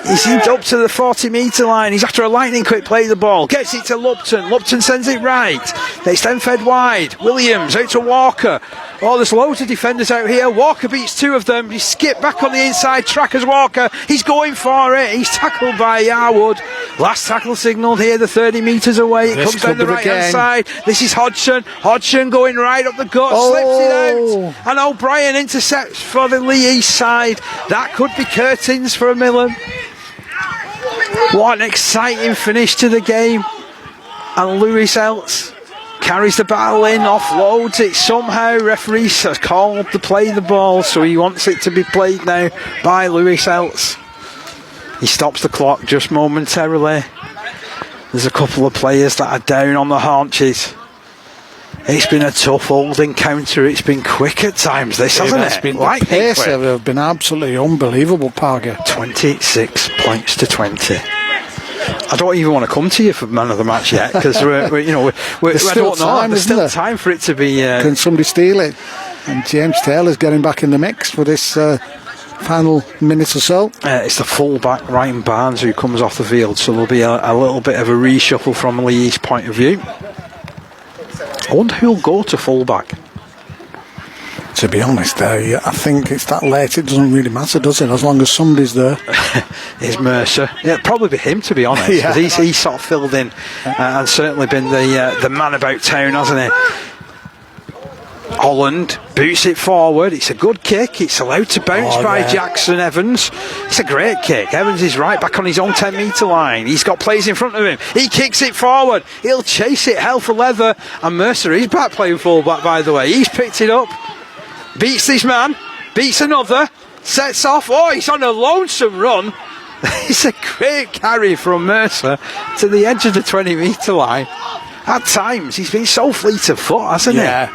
S2: He's up to the 40-metre line. He's after a lightning quick play of the ball. Gets it to Lupton. Lupton sends it right. They extend fed wide. Williams out to Walker. Oh, there's loads of defenders out here. Walker beats two of them. He skipped back on the inside track as Walker. He's going for it. He's tackled by Yarwood. Last tackle signalled here, the 30 metres away. It comes down the right-hand side. This is Hodgson. Hodgson going right up the gut. Slips it out. And O'Brien intercepts for the Leigh East side. That could be curtains for a Millom. What an exciting finish to the game. And Lewis Elts carries the battle in, offloads it somehow. Referee has called to play the ball, so he wants it to be played now by Lewis Elts. He stops the clock just momentarily. There's a couple of players that are down on the haunches. It's been a tough old encounter. It's been quick at times, this, hasn't it?
S3: It's been the pace have been absolutely unbelievable, Parker.
S2: 26 points to 20. I don't even want to come to you for man of the match yet, because
S3: there's still
S2: time for it to be.
S3: Can somebody steal it? And James Taylor's getting back in the mix for this final minute or so.
S2: It's the full-back Ryan Barnes who comes off the field, so there'll be a little bit of a reshuffle from Leigh East's point of view. I wonder who'll go to full-back.
S3: To be honest, I think it's that late, it doesn't really matter, does it? As long as somebody's there.
S2: It's Mercer. Yeah, it'd probably be him, to be honest, because he's sort of filled in and certainly been the man about town, hasn't he? Holland boots it forward. It's a good kick. It's allowed to bounce by Jackson Evans. It's a great kick. Evans is right back on his own 10-metre line. He's got players in front of him. He kicks it forward. He'll chase it hell for leather. And Mercer is back playing full-back, by the way. He's picked it up. Beats this man. Beats another. Sets off. Oh, he's on a lonesome run. It's a great carry from Mercer to the edge of the 20-metre line. At times, he's been so fleet of foot, hasn't he?
S3: Yeah,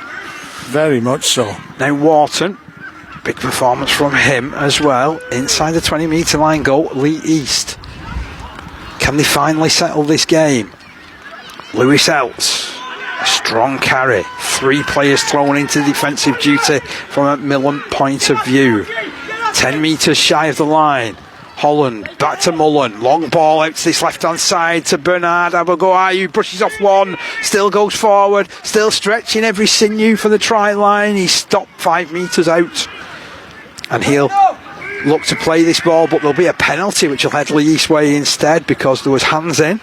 S3: very much so.
S2: Now Wharton, big performance from him as well. Inside the 20-metre line goal, Leigh East. Can they finally settle this game? Lewis Elts, a strong carry. 3 players thrown into defensive duty from a Millom point of view. 10 metres shy of the line. Holland, back to Mullen, long ball out to this left-hand side to Bernard Abogoai, who brushes off one, still goes forward, still stretching every sinew for the try line. He's stopped 5 metres out, and he'll look to play this ball, but there'll be a penalty which will head Leigh East way instead because there was hands in.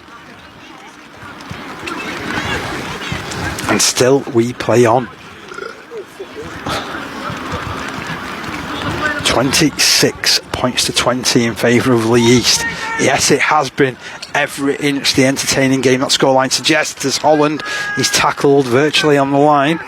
S2: And still we play on. 26 points to 20 in favour of Leigh East. Yes, it has been every inch the entertaining game that scoreline suggests, as Holland is tackled virtually on the line.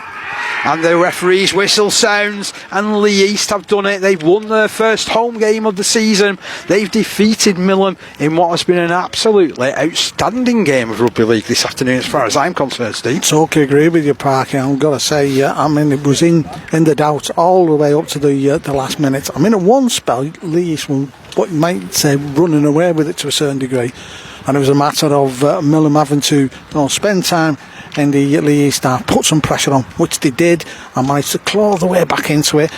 S2: And the referee's whistle sounds, and Leigh East have done it. They've won their first home game of the season. They've defeated Millom in what has been an absolutely outstanding game of rugby league this afternoon, as far as I'm concerned, Steve.
S3: Totally agree with you, Parky. I've got to say, I mean, it was in the doubt all the way up to the last minute. I mean, at one spell, Leigh East were, what you might say, running away with it to a certain degree. And it was a matter of Millom having to spend time in the Leigh East half, put some pressure on, which they did, and managed to claw the way back into it.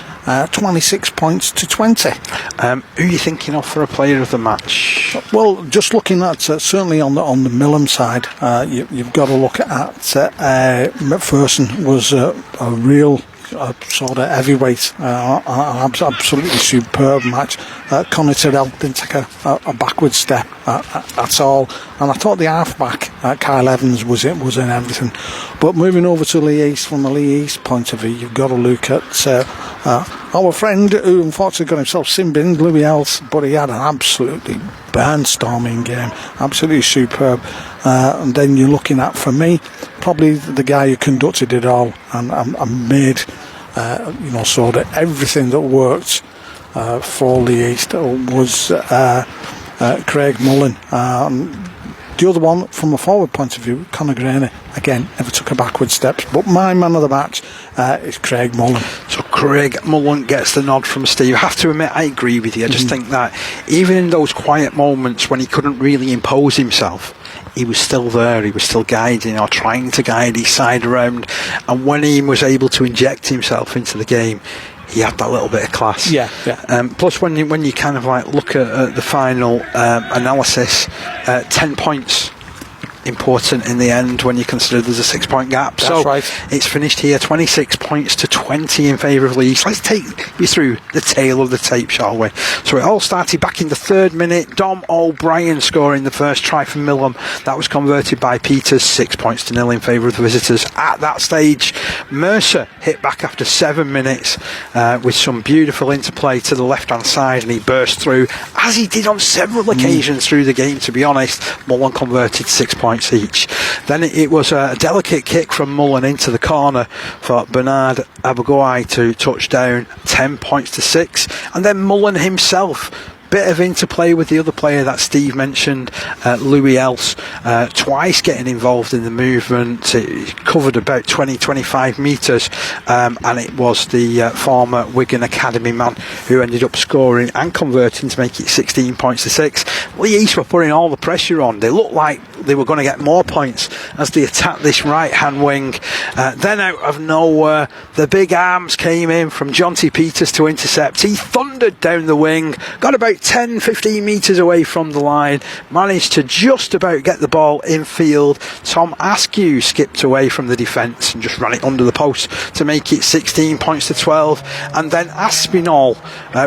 S3: 26 points to 20.
S2: Who are you thinking of for a player of the match?
S3: Well, just looking at certainly on the Millom side, you've got to look at McPherson was a real sort of heavyweight, absolutely superb match. Conor Tyrrell didn't take a backward step at all, and I thought the halfback Kyle Evans was in everything. But moving over to Leigh East, from a Leigh East point of view, you've got to look at our friend who unfortunately got himself sin-binned, Louis Els, but he had an absolutely barnstorming game, absolutely superb. And then you're looking at, for me, probably the guy who conducted it all and made sort of everything that worked for Leigh East was Craig Mullen. The other one, from a forward point of view, Conor Graney, again, never took a backward step. But my man of the match is Craig Mullen.
S2: So Craig Mullen gets the nod from Steve. I have to admit, I agree with you. I just think that even in those quiet moments when he couldn't really impose himself, he was still there. He was still guiding or trying to guide his side around. And when he was able to inject himself into the game, he had that little bit of class.
S3: Yeah.
S2: Plus, when you kind of like look at the final analysis, 10 points important in the end when you consider there's a 6-point gap.
S3: That's
S2: so
S3: right.
S2: It's finished here 26 points to 20 in favour of Leigh East. Let's take you through the tail of the tape, shall we? So it all started back in the 3rd minute. Dom O'Brien scoring the first try for Millom. That was converted by Peters. 6 points to 0 in favour of the visitors. At that stage, Mercer hit back after 7 minutes with some beautiful interplay to the left hand side, and he burst through, as he did on several occasions through the game, to be honest. Mullen converted 6 points each. Then it was a delicate kick from Mullen into the corner for Bernard Abogoai to touch down. 10 points to 6. And then Mullen himself, bit of interplay with the other player that Steve mentioned, Louis Els, twice getting involved in the movement. It covered about 20-25 metres, and it was the former Wigan Academy man who ended up scoring and converting to make it 16 points to 6. Leigh East were putting all the pressure on. They looked like they were going to get more points as they attacked this right hand wing. Then out of nowhere, the big arms came in from Jonty Peters to intercept. He thundered down the wing, got about 10-15 metres away from the line, managed to just about get the ball in field. Tom Askew skipped away from the defence and just ran it under the post to make it 16 points to 12. And then Aspinall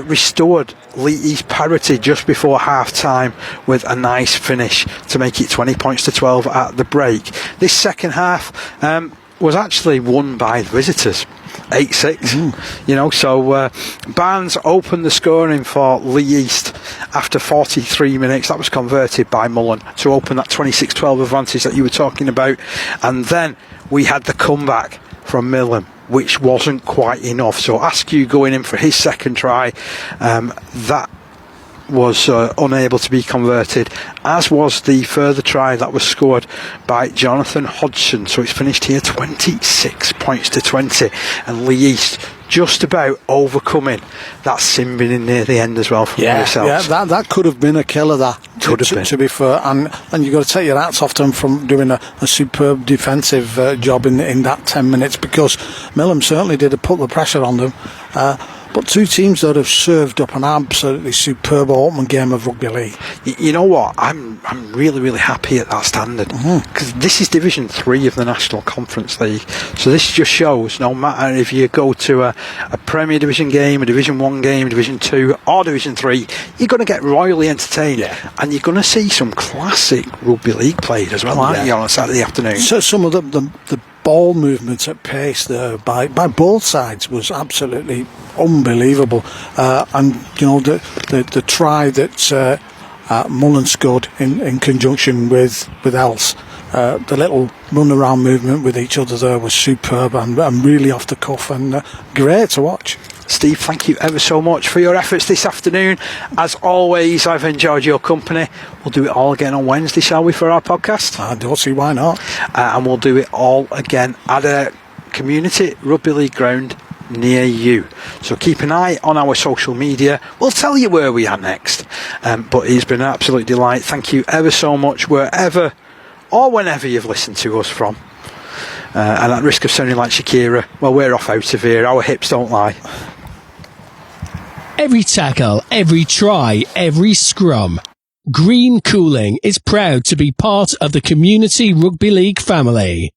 S2: restored Leigh East parity just before half time with a nice finish to make it 20 points to 12 at the break. This second half was actually won by the visitors. 8-6. You know, so Barnes opened the scoring for Leigh East after 43 minutes. That was converted by Millom to open that 26-12 advantage that you were talking about. And then we had the comeback from Millom, which wasn't quite enough. So Askew going in for his second try, that was unable to be converted, as was the further try that was scored by Jonathan Hodgson. So it's finished here 26 points to 20, and Leigh East just about overcoming that sin bin in near the end as well from themselves.
S3: Yeah, that could have been a killer, that.
S2: Could have been.
S3: To be fair, and you've got to take your hats off to them from doing a superb defensive job in that 10 minutes, because Millom certainly did put the pressure on them. But two teams that have served up an absolutely superb opening game of rugby league.
S2: You know what? I'm really, really happy at that standard, because this is Division 3 of the National Conference League. So this just shows, no matter if you go to a Premier Division game, a Division 1 game, Division 2 or Division 3, you're going to get royally entertained, and you're going to see some classic rugby league played as well, aren't you, on a Saturday afternoon?
S3: So some of the ball movements at pace there by both sides was absolutely unbelievable, and you know the try that Mullen scored in conjunction with Else, the little run around movement with each other there was superb and really off the cuff and great to watch.
S2: Steve, thank you ever so much for your efforts this afternoon. As always, I've enjoyed your company. We'll do it all again on Wednesday, shall we, for our podcast?
S3: I don't see why not.
S2: And we'll do it all again at a community rugby league ground near you. So keep an eye on our social media. We'll tell you where we are next. But it's been an absolute delight. Thank you ever so much, wherever or whenever you've listened to us from. And at risk of sounding like Shakira, well, we're off out of here. Our hips don't lie.
S1: Every tackle, every try, every scrum. Green Cooling is proud to be part of the Community Rugby League family.